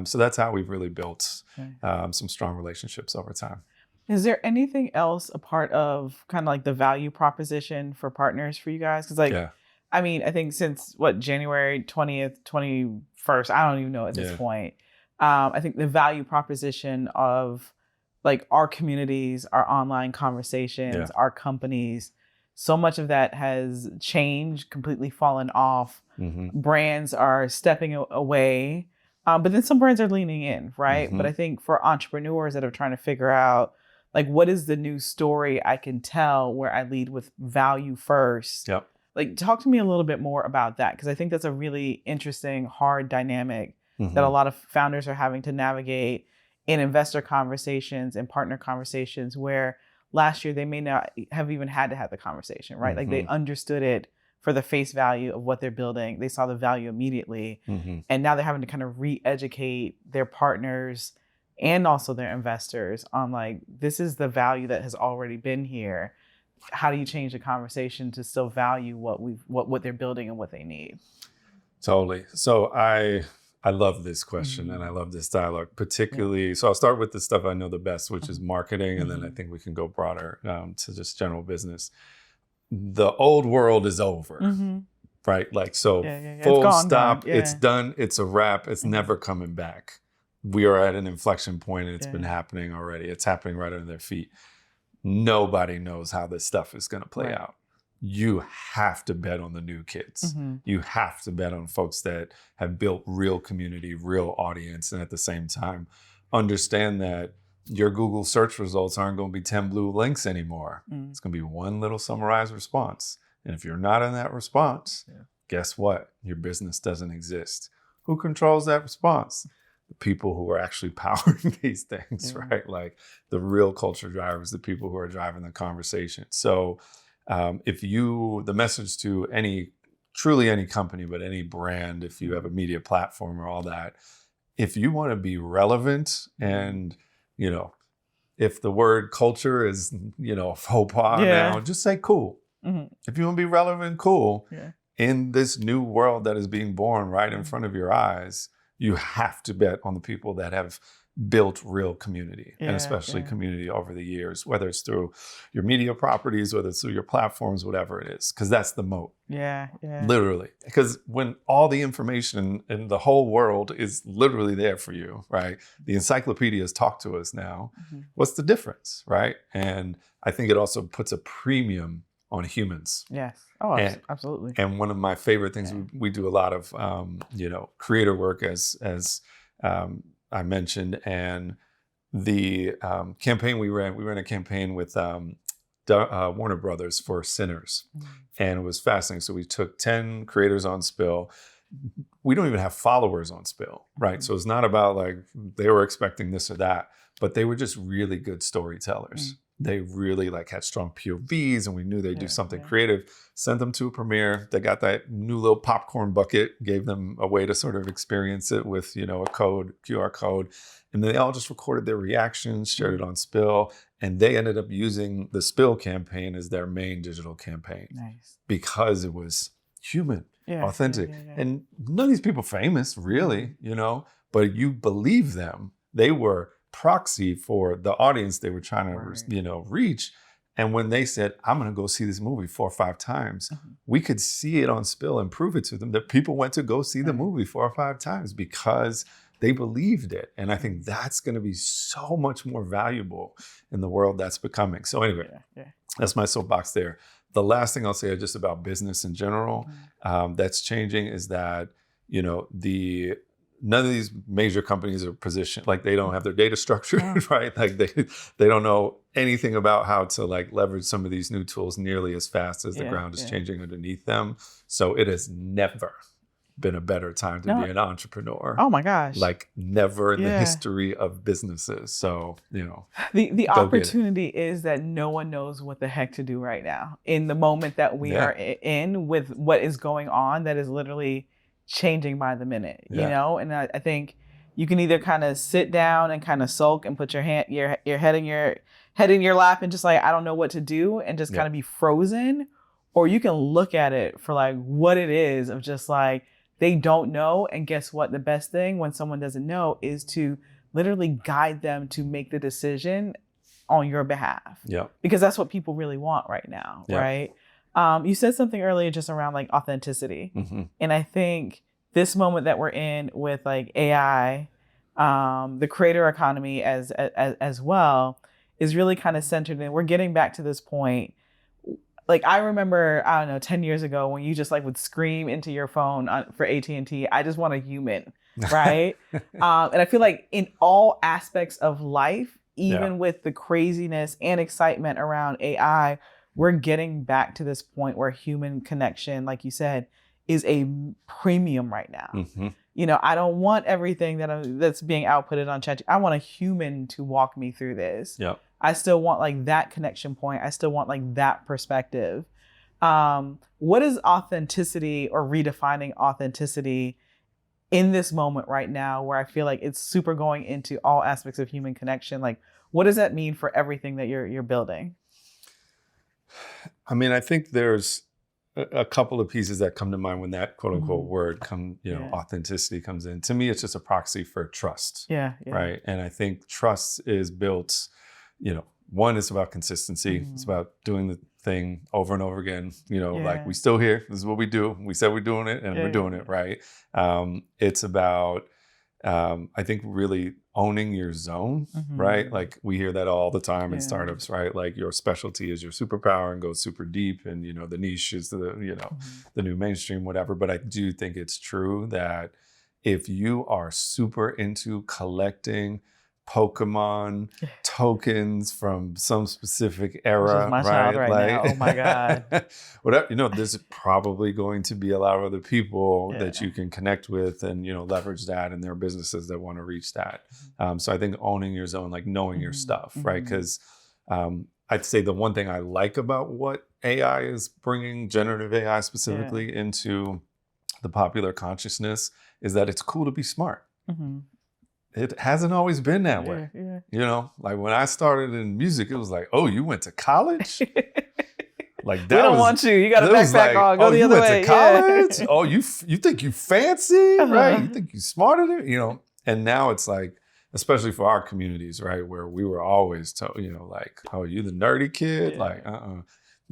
So that's how we've really built some strong relationships over time. Is there anything else a part of kind of like the value proposition for partners for you guys? Because I mean, I think since January 20th, 21st, I don't even know at this point. I think the value proposition of like our communities, our online conversations, our companies, so much of that has changed, completely fallen off. Brands are stepping away, but then some brands are leaning in, right? But I think for entrepreneurs that are trying to figure out, like, what is the new story I can tell where I lead with value first? Yep. Like, talk to me a little bit more about that, because I think that's a really interesting, hard dynamic that a lot of founders are having to navigate in investor conversations and partner conversations, where last year they may not have even had to have the conversation, right? Like, they understood it for the face value of what they're building. They saw the value immediately. And now they're having to kind of re-educate their partners and also their investors on, like, this is the value that has already been here. How do you change the conversation to still value what they're building and what they need? Totally. So I love this question and I love this dialogue, particularly. So I'll start with the stuff I know the best, which is marketing. And then I think we can go broader to just general business. The old world is over, right? Like, so full stop, it's done. It's a wrap. It's never coming back. We are at an inflection point and it's been happening already. It's happening right under their feet. Nobody knows how this stuff is going to play out. You have to bet on the new kids. You have to bet on folks that have built real community, real audience. And at the same time, understand that your Google search results aren't going to be 10 blue links anymore. It's going to be one little summarized response. And if you're not in that response, guess what? Your business doesn't exist. Who controls that response? The people who are actually powering these things, right? Like the real culture drivers, the people who are driving the conversation. So the message to truly any company, but any brand, if you have a media platform or all that, if you want to be relevant and, if the word culture is, a faux pas now, just say cool. If you want to be relevant, cool. In this new world that is being born right in front of your eyes, you have to bet on the people that have built real community and especially community over the years, whether it's through your media properties, whether it's through your platforms, whatever it is, because that's the moat. Literally. Because when all the information in the whole world is literally there for you, right? The encyclopedias talk to us now. What's the difference, right? And I think it also puts a premium on humans. Absolutely. And one of my favorite things, we do a lot of, creator work as I mentioned, and the campaign we ran a campaign with Warner Brothers for Sinners, and it was fascinating. So we took 10 creators on Spill. We don't even have followers on Spill, right? So it's not about like they were expecting this or that, but they were just really good storytellers. They really had strong POVs, and we knew they'd do something creative. Sent them to a premiere. They got that new little popcorn bucket, gave them a way to sort of experience it with, a QR code. And they all just recorded their reactions, shared it on Spill. And they ended up using the Spill campaign as their main digital campaign. Because it was human, authentic. And none of these people famous, really, but you believe them. They were proxy for the audience they were trying to, reach. And when they said, I'm going to go see this movie 4 or 5 times, we could see it on Spill and prove it to them that people went to go see the movie 4 or 5 times because they believed it. And I think that's going to be so much more valuable in the world that's becoming. So anyway, that's my soapbox there. The last thing I'll say just about business in general that's changing is that, none of these major companies are positioned, like they don't have their data structured, right? Like they don't know anything about how to leverage some of these new tools nearly as fast as the ground is changing underneath them. So it has never been a better time to be an entrepreneur. Oh my gosh. Like never in the history of businesses. So, the opportunity is that no one knows what the heck to do right now in the moment that we are in with what is going on that is literally changing by the minute, and I think you can either kind of sit down and kind of sulk and put your head in your lap and just like, I don't know what to do, and just kind of be frozen, or you can look at it for like what it is of just like, they don't know. And guess what? The best thing when someone doesn't know is to literally guide them to make the decision on your behalf. Yeah. Because that's what people really want right now. Yeah. Right. You said something earlier just around like authenticity. Mm-hmm. And I think this moment that we're in with like AI, the creator economy as well, is really kind of centered in, we're getting back to this point. Like I remember, I don't know, 10 years ago when you just like would scream into your phone for AT&T, I just want a human, right? And I feel like in all aspects of life, even with the craziness and excitement around AI, we're getting back to this point where human connection, like you said, is a premium right now. Mm-hmm. I don't want everything that's being outputted on ChatGPT. I want a human to walk me through this. Yep. I still want like that connection point. I still want like that perspective. What is authenticity or redefining authenticity in this moment right now where I feel like it's super going into all aspects of human connection? Like, what does that mean for everything that you're building? I mean, I think there's a couple of pieces that come to mind when that quote unquote word authenticity comes in. To me, it's just a proxy for trust. Yeah. Right. And I think trust is built, one, it's about consistency. Mm-hmm. It's about doing the thing over and over again. Like we still here. This is what we do. We said we're doing it and we're doing it. Right. It's about, I think, really owning your zone, right? Like we hear that all the time in startups, right? Like your specialty is your superpower and goes super deep, and the niche is the new mainstream, whatever. But I do think it's true that if you are super into collecting Pokemon tokens from some specific era, which is my child right now. Oh my God. Whatever, there's probably going to be a lot of other people that you can connect with and, leverage that in their businesses that want to reach that. So I think owning your zone, like knowing your stuff, right? Because I'd say the one thing I like about what AI is bringing, generative AI specifically, into the popular consciousness is that it's cool to be smart. Mm-hmm. It hasn't always been that way. Yeah. Like when I started in music, it was like, oh, you went to college? Like that. We don't want you. You got a backpack on. Go the other way. You went to college? Oh, you think you fancy, right? You think you smarter than, And now it's like, especially for our communities, right, where we were always told, like, oh, you the nerdy kid? Like,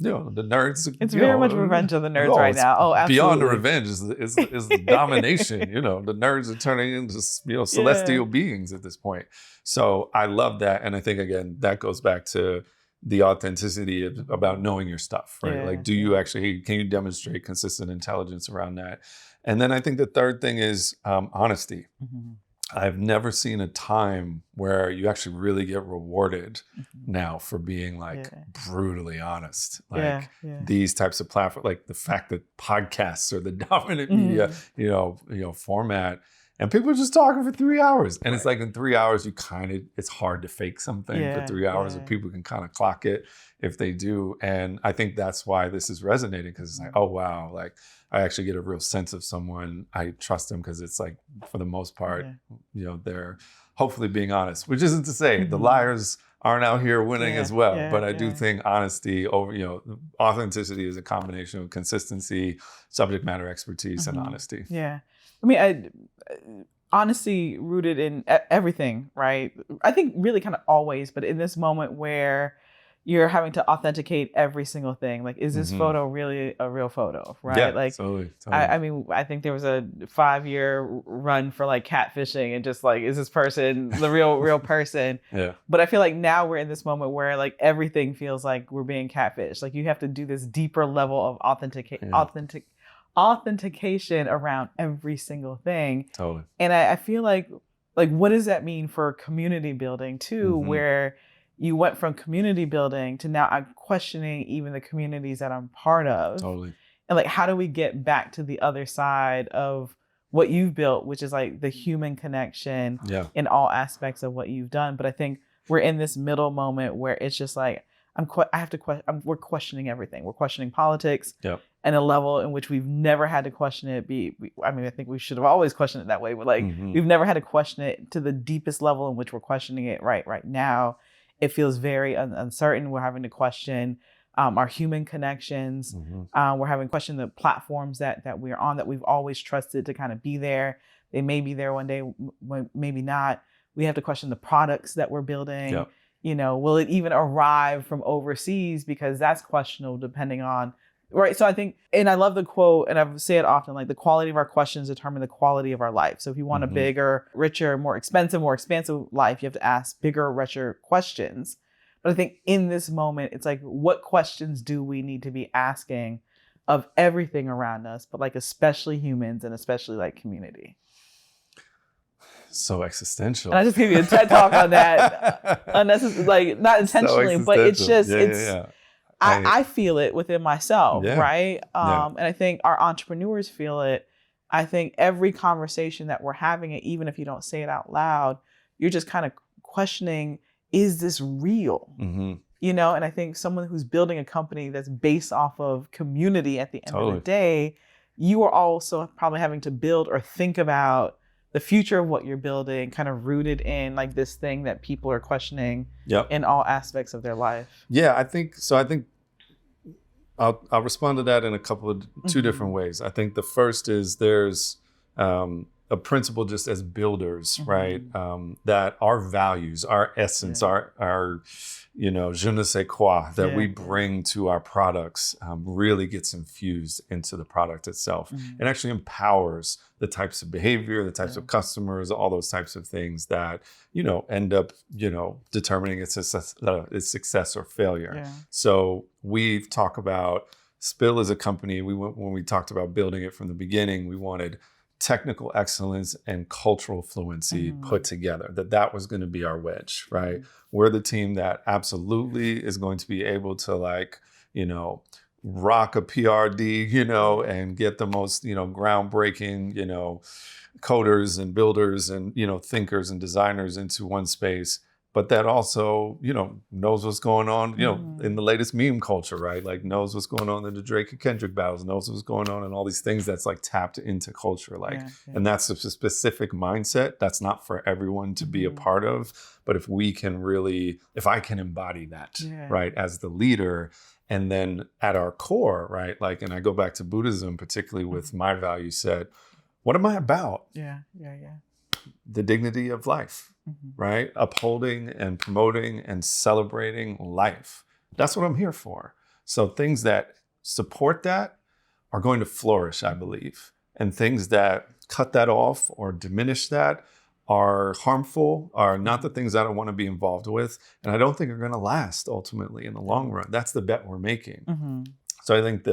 the nerds. It's very much revenge of the nerds right now. Oh, absolutely. Beyond the revenge is the domination. The nerds are turning into celestial beings at this point. So I love that, and I think again that goes back to the authenticity about knowing your stuff, right? Yeah. Like, can you demonstrate consistent intelligence around that? And then I think the third thing is honesty. Mm-hmm. I've never seen a time where you actually really get rewarded now for being like brutally honest. Like these types of platforms, like the fact that podcasts are the dominant media, format, and people are just talking for 3 hours. And it's like in 3 hours, it's hard to fake something for 3 hours, and people can kind of clock it if they do. And I think that's why this is resonating, because it's like, oh, wow, like I actually get a real sense of someone. I trust them because it's like, for the most part, they're hopefully being honest, which isn't to say the liars aren't out here winning as well. But I do think honesty authenticity is a combination of consistency, subject matter expertise, and honesty. Yeah. I mean, honesty rooted in everything, right? I think really kind of always, but in this moment where you're having to authenticate every single thing. Like, is this photo really a real photo, right? Yeah, like, totally. I mean, I think there was a 5-year run for like catfishing and just like, is this person the real person? Yeah. But I feel like now we're in this moment where like everything feels like we're being catfished. Like you have to do this deeper level of authentication around every single thing. Totally. And I feel like what does that mean for community building too, where you went from community building to now I'm questioning even the communities that I'm part of. Totally. And like, how do we get back to the other side of what you've built, which is like the human connection in all aspects of what you've done. But I think we're in this middle moment where it's just like, we're questioning everything. We're questioning politics and a level in which we've never had to question it. I think we should have always questioned it that way, but like we've never had to question it to the deepest level in which we're questioning it right now. It feels very uncertain. We're having to question our human connections. We're having to question the platforms that we're on, that we've always trusted to kind of be there. They may be there one day, maybe not. We have to question the products that we're building. You know, will it even arrive from overseas? Because that's questionable depending on, right? So I think, and I love the quote, and I've said it often, like the quality of our questions determine the quality of our life. So if you want a bigger, richer, more expensive life, you have to ask bigger, richer questions. But I think in this moment, it's like, what questions do we need to be asking of everything around us, but like especially humans and especially like community? So existential. And I just give you a TED talk on that. Unnecessary, like not intentionally, but it's just, I feel it within myself, right? And I think our entrepreneurs feel it. I think every conversation that we're having, even if you don't say it out loud, you're just kind of questioning, is this real? You know, and I think someone who's building a company that's based off of community at the end of the day, you are also probably having to build or think about the future of what you're building, kind of rooted in like this thing that people are questioning in all aspects of their life. Yeah, I think so. I think I'll respond to that in a couple of two different ways. I think the first is there's a principle just as builders, right? That our values, our essence, our je ne sais quoi that we bring to our products really gets infused into the product itself. It actually empowers the types of behavior, the types of customers, all those types of things that, end up, determining its success or failure. So we've talked about Spill as a company. When we talked about building it from the beginning, we wanted technical excellence and cultural fluency put together, that was going to be our wedge, right? We're the team that absolutely is going to be able to rock a PRD, and get the most, groundbreaking, coders and builders and, thinkers and designers into one space. But that also, knows what's going on, in the latest meme culture, right? Like knows what's going on in the Drake and Kendrick battles, knows what's going on in all these things that's like tapped into culture. And that's a specific mindset that's not for everyone to be a part of. But if I can embody that, right, as the leader, and then at our core, right, like, and I go back to Buddhism, particularly with my value set, what am I about? The dignity of life, right? Upholding and promoting and celebrating life. That's what I'm here for. So things that support that are going to flourish, I believe. And things that cut that off or diminish that are harmful, are not the things that I want to be involved with. And I don't think are going to last ultimately in the long run. That's the bet we're making. So I think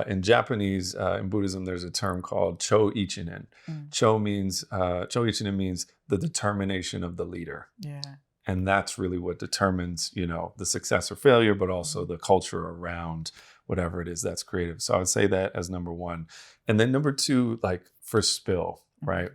in Japanese, in Buddhism, there's a term called cho ichinen. Cho ichinen means the determination of the leader. And that's really what determines, the success or failure, but also the culture around whatever it is that's creative. So I would say that as number one. And then number two, like for Spill, right?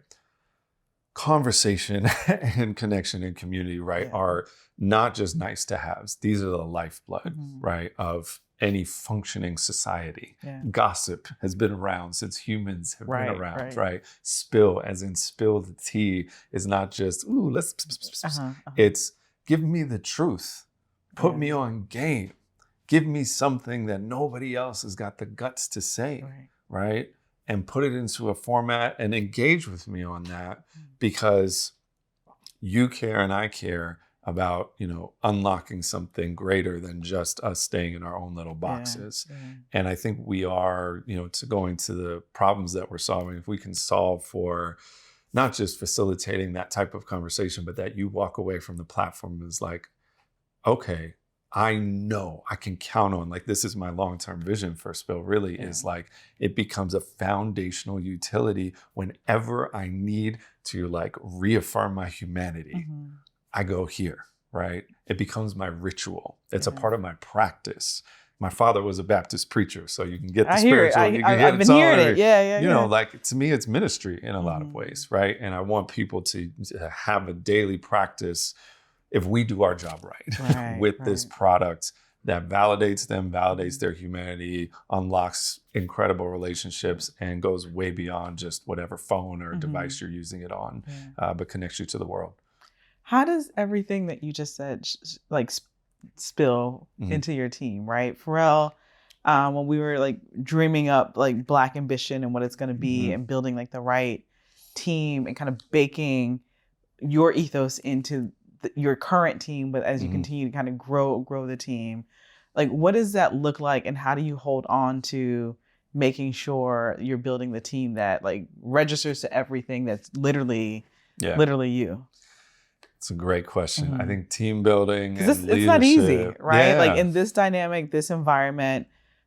Conversation and connection and community, right, are not just nice to haves. These are the lifeblood, right, of any functioning society. Gossip has been around since humans have been around, right? Spill, as in spill the tea, is not just, ooh, let's, it's give me the truth, put me on game, give me something that nobody else has got the guts to say, right? And put it into a format and engage with me on that, because you care and I care about, unlocking something greater than just us staying in our own little boxes. And I think we are, to going to the problems that we're solving, if we can solve for not just facilitating that type of conversation, but that you walk away from the platform is like, okay, I know I can count on, like, this is my long-term vision for Spill really is like, it becomes a foundational utility whenever I need to like reaffirm my humanity. I go here, right? It becomes my ritual. It's a part of my practice. my father was a Baptist preacher, so you can get the I hear spiritual. it. You can I've been hearing it. Yeah. You know, like to me, it's ministry in a lot of ways, right? And I want people to have a daily practice if we do our job right, with this product that validates them, validates their humanity, unlocks incredible relationships, and goes way beyond just whatever phone or device you're using it on, but connects you to the world. How does everything that you just said spill into your team, right? Pharrell, when we were like dreaming up like Black ambition and what it's going to be and building like the right team and kind of baking your ethos into your current team, but as you continue to kind of grow the team, like what does that look like, and how do you hold on to making sure you're building the team that like registers to everything that's literally you? It's a great question. I think team building and it's not easy, right? Like in this dynamic, this environment,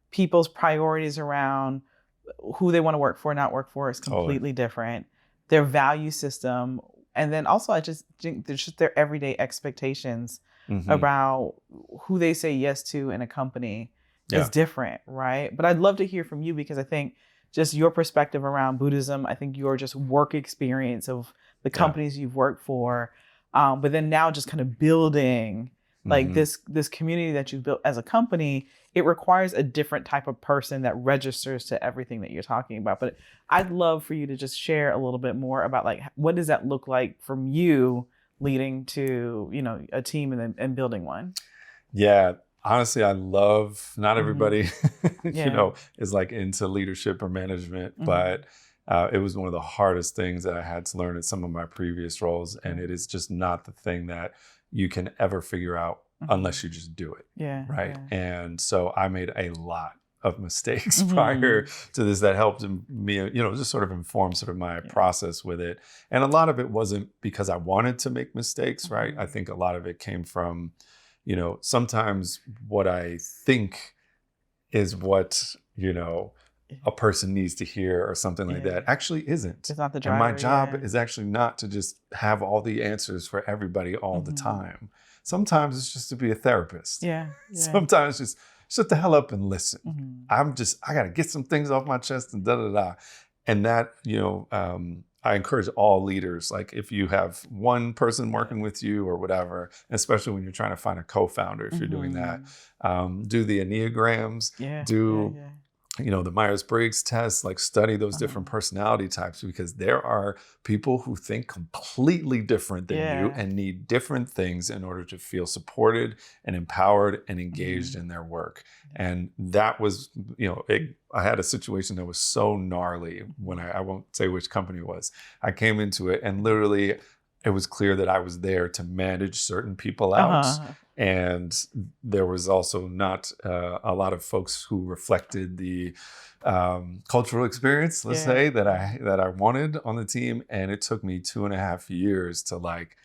people's priorities around who they want to work for, not work for is completely different. Their value system. And then also I just think there's just their everyday expectations about who they say yes to in a company is different, right? But I'd love to hear from you, because I think just your perspective around Buddhism, I think your just work experience of the companies you've worked for, but then now just kind of building like this community that you've built as a company, it requires a different type of person that registers to everything that you're talking about. But I'd love for you to just share a little bit more about like, what does that look like from you leading to, you know, a team and building one? Yeah. Honestly, I love, not everybody, you know, is like into leadership or management, but it was one of the hardest things that I had to learn in some of my previous roles. And it is just not the thing that you can ever figure out unless you just do it. Right. And so I made a lot of mistakes prior to this that helped me, you know, just sort of inform sort of my process with it. And a lot of it wasn't because I wanted to make mistakes, right? I think a lot of it came from, you know, sometimes what I think is what, you know, a person needs to hear or something like that actually isn't. It's not the driver. And my job is actually not to just have all the answers for everybody all the time. Sometimes it's just to be a therapist. Sometimes just shut the hell up and listen. I got to get some things off my chest and da-da-da. And that, you know, I encourage all leaders, like if you have one person working with you or whatever, especially when you're trying to find a co-founder, if you're doing that, do the Enneagrams, you know, the Myers-Briggs test, like study those different personality types, because there are people who think completely different than you and need different things in order to feel supported and empowered and engaged in their work. And that was, you know, I had a situation that was so gnarly when I won't say which company it was. I came into it and literally it was clear that I was there to manage certain people out. And there was also not a lot of folks who reflected the cultural experience, let's say, that I wanted on the team. And it took me 2.5 years to like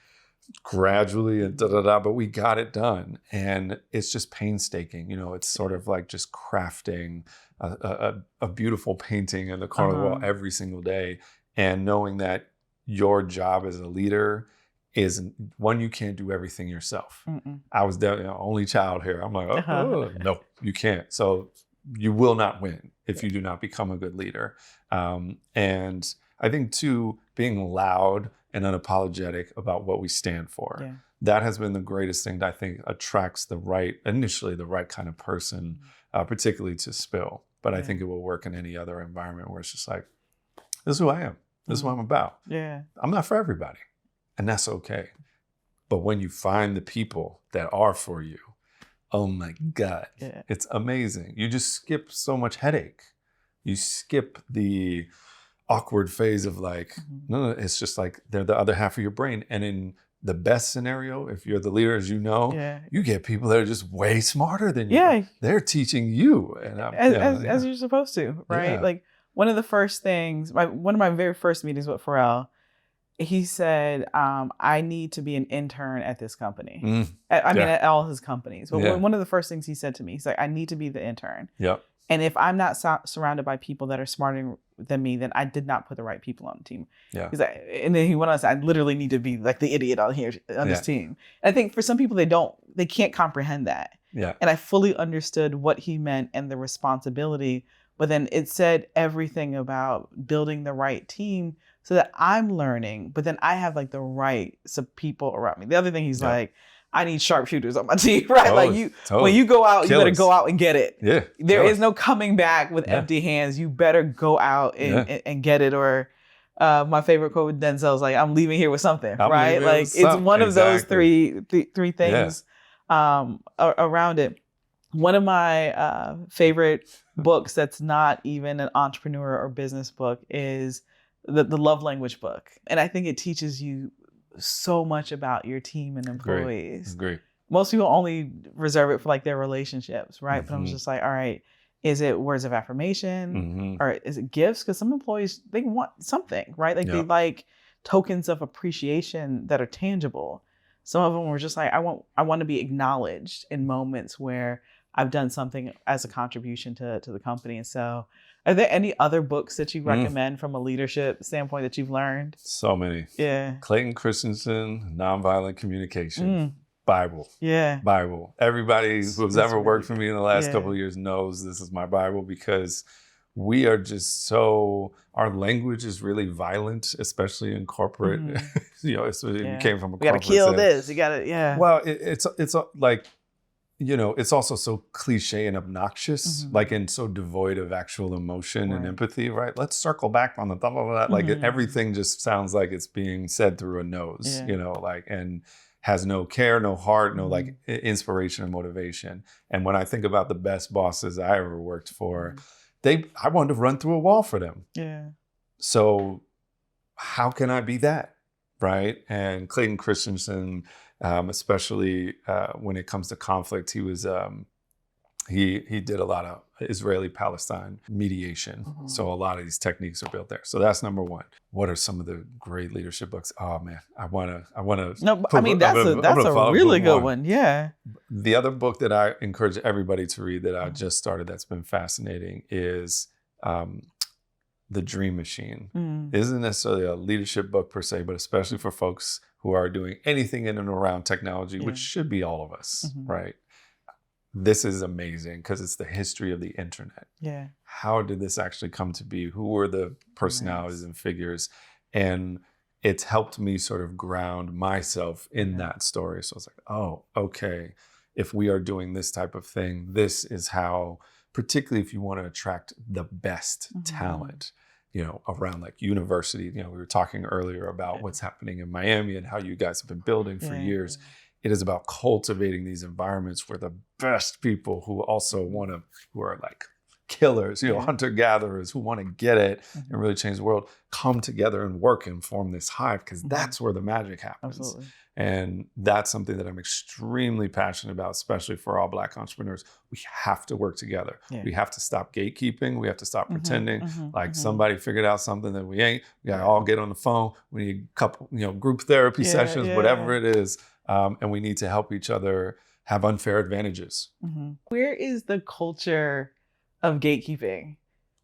gradually and but we got it done. And it's just painstaking. You know, it's sort of like just crafting a beautiful painting in the corner of the wall every single day. And knowing that your job as a leader is one, you can't do everything yourself. I was the only child here. I'm like, no, you can't. So you will not win if you do not become a good leader. And I think too, being loud and unapologetic about what we stand for. That has been the greatest thing that I think attracts initially the right kind of person, particularly to Spill. But I think it will work in any other environment where it's just like, this is who I am. This is what I'm about. I'm not for everybody. And that's okay. But when you find the people that are for you, oh my God, it's amazing. You just skip so much headache. You skip the awkward phase of like, no, it's just like they're the other half of your brain. And in the best scenario, if you're the leader, as you know, you get people that are just way smarter than you. They're teaching you. And as you're supposed to, right? Like one of the first things, one of my very first meetings with Pharrell, he said, I need to be an intern at this company. I mean, at all his companies. But one of the first things he said to me, he's like, I need to be the intern. And if I'm not surrounded by people that are smarter than me, then I did not put the right people on the team. He's like, and then he went on to say, I literally need to be like the idiot on here on this team. And I think for some people, they can't comprehend that. Yeah. And I fully understood what he meant and the responsibility. But then it said everything about building the right team so that I'm learning, but then I have like the right people around me. The other thing he's like, I need sharpshooters on my team, right? Totally, When you go out, Killers. you better go out and get it. Yeah. There is no coming back with empty hands. You better go out and get it. Or my favorite quote with Denzel's like, I'm leaving here with something, right? Like it's one of those three things around it. One of my favorite books that's not even an entrepreneur or business book is the Love Language book. And I think it teaches you so much about your team and employees. Agree. Most people only reserve it for like their relationships, right? But I'm just like, all right, is it words of affirmation or is it gifts? Because some employees, they want something, right? Like they like tokens of appreciation that are tangible. Some of them were just like, I want to be acknowledged in moments where I've done something as a contribution to the company. And so are there any other books that you recommend from a leadership standpoint that you've learned? So many. Yeah. Clayton Christensen, Nonviolent Communication. Bible. Yeah. Bible. Everybody who's ever worked for me in the last couple of years knows this is my Bible, because we are just our language is really violent, especially in corporate. You came from a corporate. You got to kill this. You got to, Well, it's like, it's also so cliche and obnoxious, like, and so devoid of actual emotion and empathy, right? Let's circle back on the blah, blah, blah. Like everything just sounds like it's being said through a nose, and has no care, no heart, no like inspiration and motivation. And when I think about the best bosses I ever worked for, I wanted to run through a wall for them. Yeah. So how can I be that, right? And Clayton Christensen, especially when it comes to conflict, he was he did a lot of Israeli-Palestine mediation. So a lot of these techniques are built there. So that's number one. What are some of the great leadership books? Oh man, I wanna. No, I mean that's a really good one. Yeah. The other book that I encourage everybody to read that I just started that's been fascinating is The Dream Machine. It isn't necessarily a leadership book per se, but especially for folks who are doing anything in and around technology, which should be all of us, right? This is amazing because it's the history of the internet. Yeah. How did this actually come to be? Who were the personalities and figures? And it's helped me sort of ground myself in that story. So it's like, oh, okay, if we are doing this type of thing, this is how, particularly if you want to attract the best talent, around like university, we were talking earlier about what's happening in Miami and how you guys have been building for years. It is about cultivating these environments where the best people who also who are like killers, hunter-gatherers who want to get it and really change the world, come together and work and form this hive, because that's where the magic happens. Absolutely. And that's something that I'm extremely passionate about, especially for all Black entrepreneurs. We have to work together. Yeah. We have to stop gatekeeping. We have to stop pretending like somebody figured out something that we ain't. We got to all get on the phone. We need a couple, group therapy sessions, whatever it is. And we need to help each other have unfair advantages. Where is the culture of gatekeeping?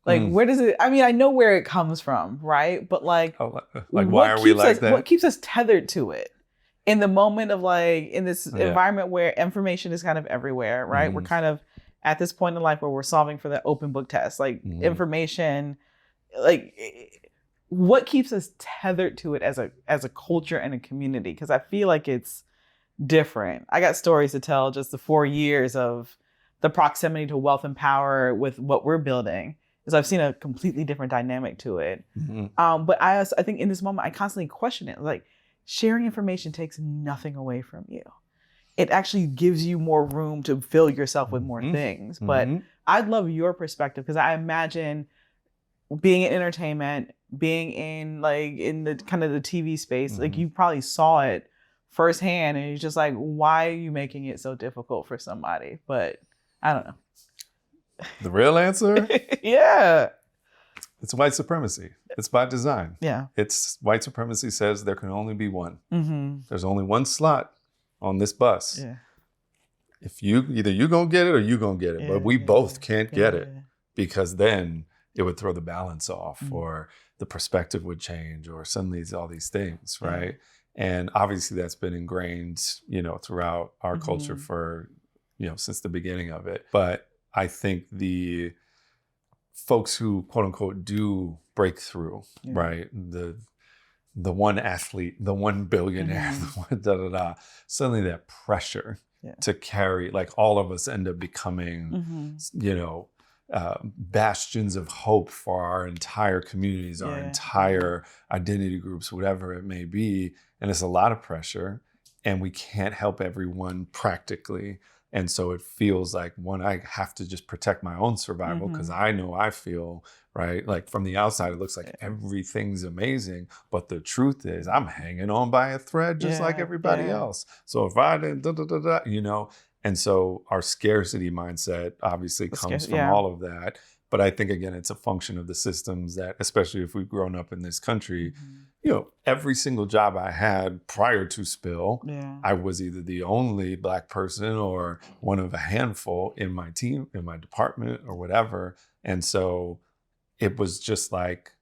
Like, where does it, I mean, I know where it comes from, right? But like why are we like that? What keeps us tethered to it? In the moment of like, in this environment where information is kind of everywhere, right? We're kind of at this point in life where we're solving for the open book test, like information, like what keeps us tethered to it as a culture and a community? Because I feel like it's different. I got stories to tell, just the 4 years of the proximity to wealth and power with what we're building. Because I've seen a completely different dynamic to it. But I think in this moment, I constantly question it. Like, sharing information takes nothing away from you. It actually gives you more room to fill yourself with more things. But I'd love your perspective, because I imagine being in entertainment, being in the kind of the TV space, like you probably saw it firsthand, and you're just like, why are you making it so difficult for somebody? But I don't know. The real answer? Yeah. It's white supremacy. It's by design. Yeah. It's white supremacy says there can only be one. There's only one slot on this bus. Yeah. If either you gonna get it or you gonna get it, but we both can't get it, because then it would throw the balance off, or the perspective would change, or suddenly it's all these things, right? And obviously that's been ingrained, throughout our culture for since the beginning of it. But I think the folks who quote unquote do break through, right? The one athlete, the one billionaire, the one suddenly that pressure to carry, like all of us end up becoming, bastions of hope for our entire communities, our entire identity groups, whatever it may be. And it's a lot of pressure, and we can't help everyone practically. And so it feels like, one, I have to just protect my own survival because I know I feel, right? Like from the outside, it looks like everything's amazing. But the truth is I'm hanging on by a thread just like everybody else. So if I didn't, and so our scarcity mindset obviously comes from all of that. But I think, again, it's a function of the systems that, especially if we've grown up in this country, every single job I had prior to Spill, I was either the only Black person or one of a handful in my team, in my department or whatever. And so it was just like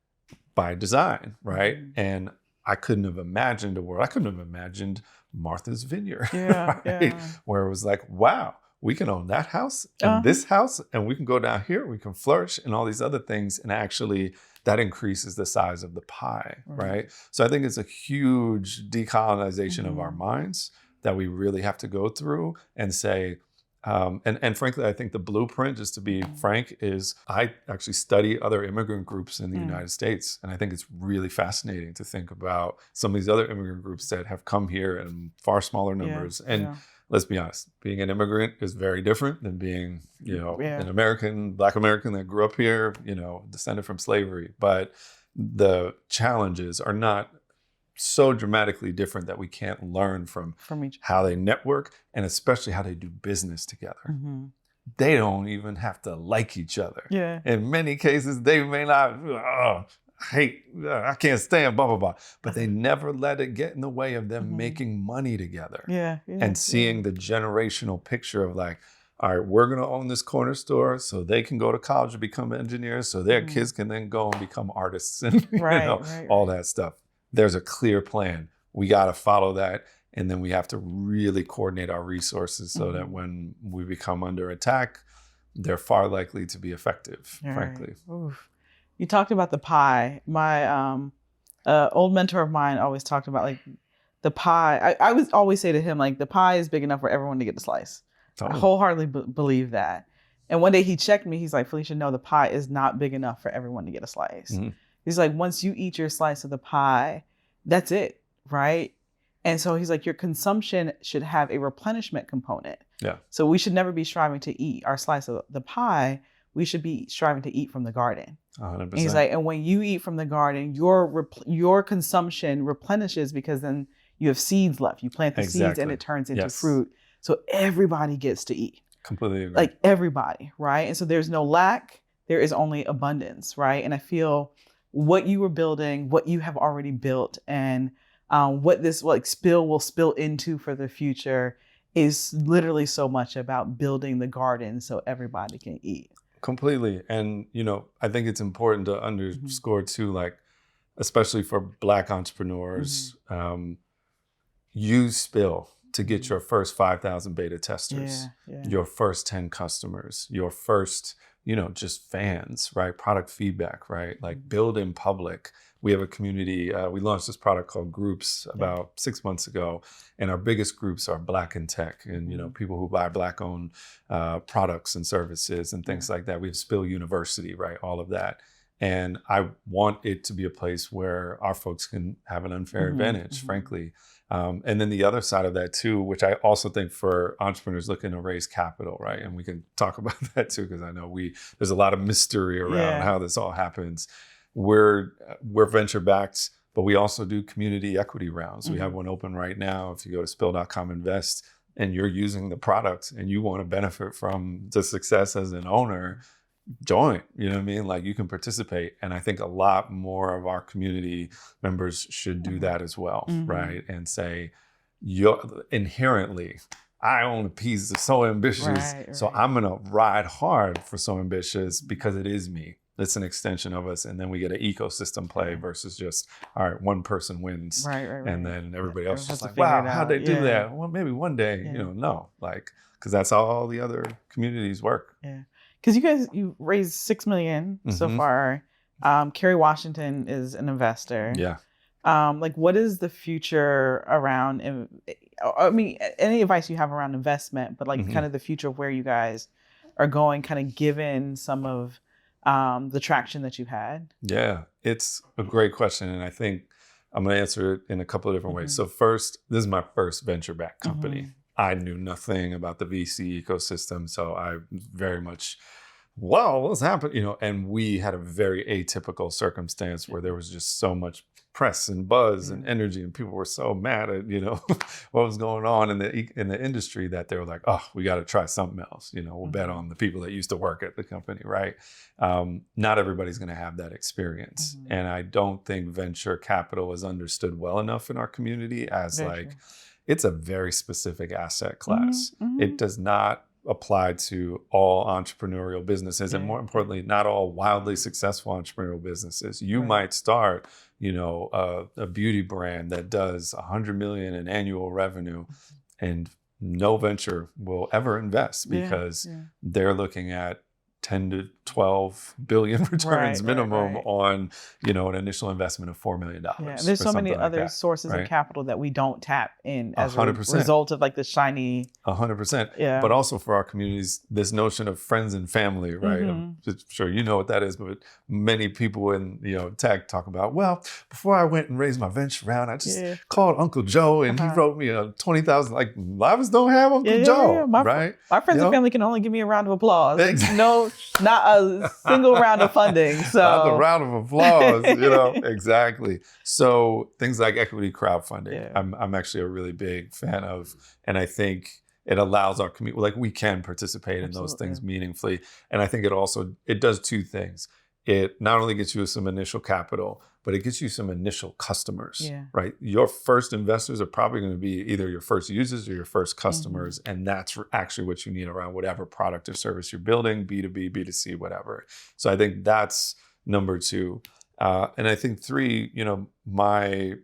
by design, right? And I couldn't have imagined a world. I couldn't have imagined Martha's Vineyard, right? Where it was like, wow, we can own that house and this house, and we can go down here, we can flourish and all these other things. And actually that increases the size of the pie, right? So I think it's a huge decolonization of our minds that we really have to go through and say, and frankly, I think the blueprint, just to be frank, is I actually study other immigrant groups in the United States. And I think it's really fascinating to think about some of these other immigrant groups that have come here in far smaller numbers. Let's be honest, being an immigrant is very different than being, an American, Black American that grew up here, descended from slavery. But the challenges are not so dramatically different that we can't learn from how they network, and especially how they do business together. They don't even have to like each other. In many cases, they may not, I can't stand blah, blah, blah. But they never let it get in the way of them making money together. And seeing the generational picture of like, all right, we're going to own this corner store so they can go to college and become engineers, so their kids can then go and become artists and all that stuff. There's a clear plan. We got to follow that. And then we have to really coordinate our resources so that when we become under attack, they're far likely to be effective, frankly. Oof. You talked about the pie. My old mentor of mine always talked about like the pie. I would always say to him, like, the pie is big enough for everyone to get a slice. Totally. I wholeheartedly believe that. And one day he checked me. He's like, Felicia, no, the pie is not big enough for everyone to get a slice. He's like, once you eat your slice of the pie, that's it, right? And so he's like, your consumption should have a replenishment component. So we should never be striving to eat our slice of the pie. We should be striving to eat from the garden. 100%. And he's like, and when you eat from the garden, your consumption replenishes because then you have seeds left. You plant the seeds and it turns into fruit. So everybody gets to eat. Completely agree. Like everybody, right? And so there's no lack. There is only abundance, right? And I feel what you were building, what you have already built, and what this spill will spill into for the future is literally so much about building the garden so everybody can eat. Completely. And, I think it's important to underscore too, like, especially for Black entrepreneurs, use Spill to get your first 5,000 beta testers, your first 10 customers, your first, just fans, right? Product feedback, right? Like build in public. We have a community. We launched this product called Groups about 6 months ago. And our biggest groups are Black in tech and, people who buy Black-owned products and services and things like that. We have Spill University, right? All of that. And I want it to be a place where our folks can have an unfair advantage, frankly. And then the other side of that too, which I also think for entrepreneurs looking to raise capital, right? And we can talk about that too, because I know there's a lot of mystery around how this all happens. We're venture backed, but we also do community equity rounds. We have one open right now. If you go to spill.com invest and you're using the product and you want to benefit from the success as an owner, join, you know what I mean? Like you can participate. And I think a lot more of our community members should do that as well, right? And say, inherently, I own a piece of So Ambitious, so I'm going to ride hard for So Ambitious because it is me. it's an extension of us. And then we get an ecosystem play versus just, all right, one person wins. Right. And then everybody else is like, wow, how'd they do that? Well, maybe one day, no, like, because that's how all the other communities work. Yeah. Because you raised $6 million so far. Kerry Washington is an investor. Yeah. Like, what is the future around, I mean, any advice you have around investment, but like kind of the future of where you guys are going, kind of given some of the traction that you've had? Yeah, it's a great question. And I think I'm going to answer it in a couple of different ways. So first, this is my first venture-backed company. I knew nothing about the VC ecosystem. So I very much, wow, what's happened? And we had a very atypical circumstance where there was just so much press and buzz and energy, and people were so mad at what was going on in the industry that they were like, oh, we got to try something else. We'll bet on the people that used to work at the company, right? Not everybody's going to have that experience, and I don't think venture capital is understood well enough in our community as it's a very specific asset class. It does not apply to all entrepreneurial businesses, and more importantly, not all wildly successful entrepreneurial businesses. You might start, a beauty brand that does $100 million in annual revenue, and no venture will ever invest because they're looking at 10 to 12 billion returns minimum on, an initial investment of $4 million. Yeah, there's so many other sources of capital that we don't tap in as 100%. A result of like the shiny. 100%. Yeah. But also for our communities, this notion of friends and family, right? I'm sure you know what that is, but many people in tech talk about, well, before I went and raised my venture round, I just called Uncle Joe and he wrote me a $20,000. Like, a lot of us don't have Uncle Joe, right? My friends and family can only give me a round of applause. Exactly. Not a single round of funding. So not the round of applause, exactly. So things like equity crowdfunding, I'm actually a really big fan of, and I think it allows our community, like we can participate in those things meaningfully. And I think it does two things. It not only gets you some initial capital, but it gets you some initial customers, right? Your first investors are probably going to be either your first users or your first customers. And that's actually what you need around whatever product or service you're building, B2B, B2C, whatever. So I think that's number two. And I think three, my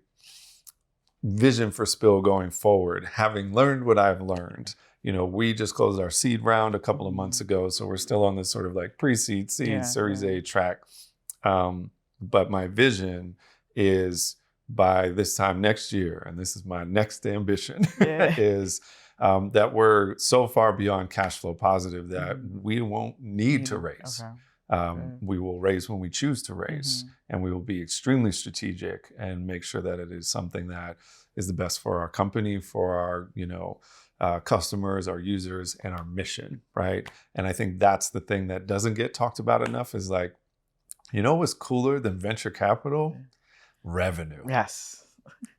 vision for Spill going forward, having learned what I've learned, we just closed our seed round a couple of months ago. So we're still on this sort of like pre-seed, Series A track. But my vision is by this time next year, and this is my next ambition, is that we're so far beyond cash flow positive that we won't need to raise. We will raise when we choose to raise, and we will be extremely strategic and make sure that it is something that is the best for our company, for our, customers, our users, and our mission, right? And I think that's the thing that doesn't get talked about enough is like, what's cooler than venture capital? Revenue. Yes.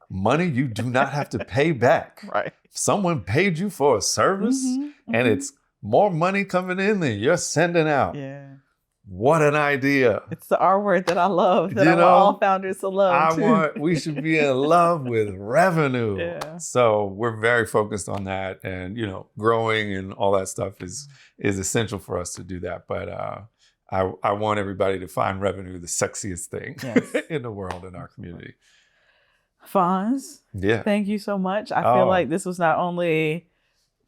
Money you do not have to pay back. Right. Someone paid you for a service and it's more money coming in than you're sending out. Yeah. What an idea. It's the R word that I love, that I want all founders to love. We should be in love with revenue. Yeah. So we're very focused on that, and growing and all that stuff is essential for us to do that. But I want everybody to find revenue the sexiest thing in the world, in our community. Fonz, thank you so much. I feel like this was not only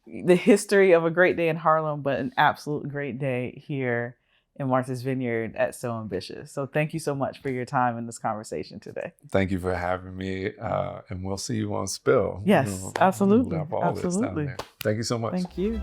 the history of a great day in Harlem, but an absolute great day here in Martha's Vineyard at So Ambitious. So thank you so much for your time in this conversation today. Thank you for having me. And we'll see you on Spill. Yes, absolutely. Absolutely. Thank you so much. Thank you.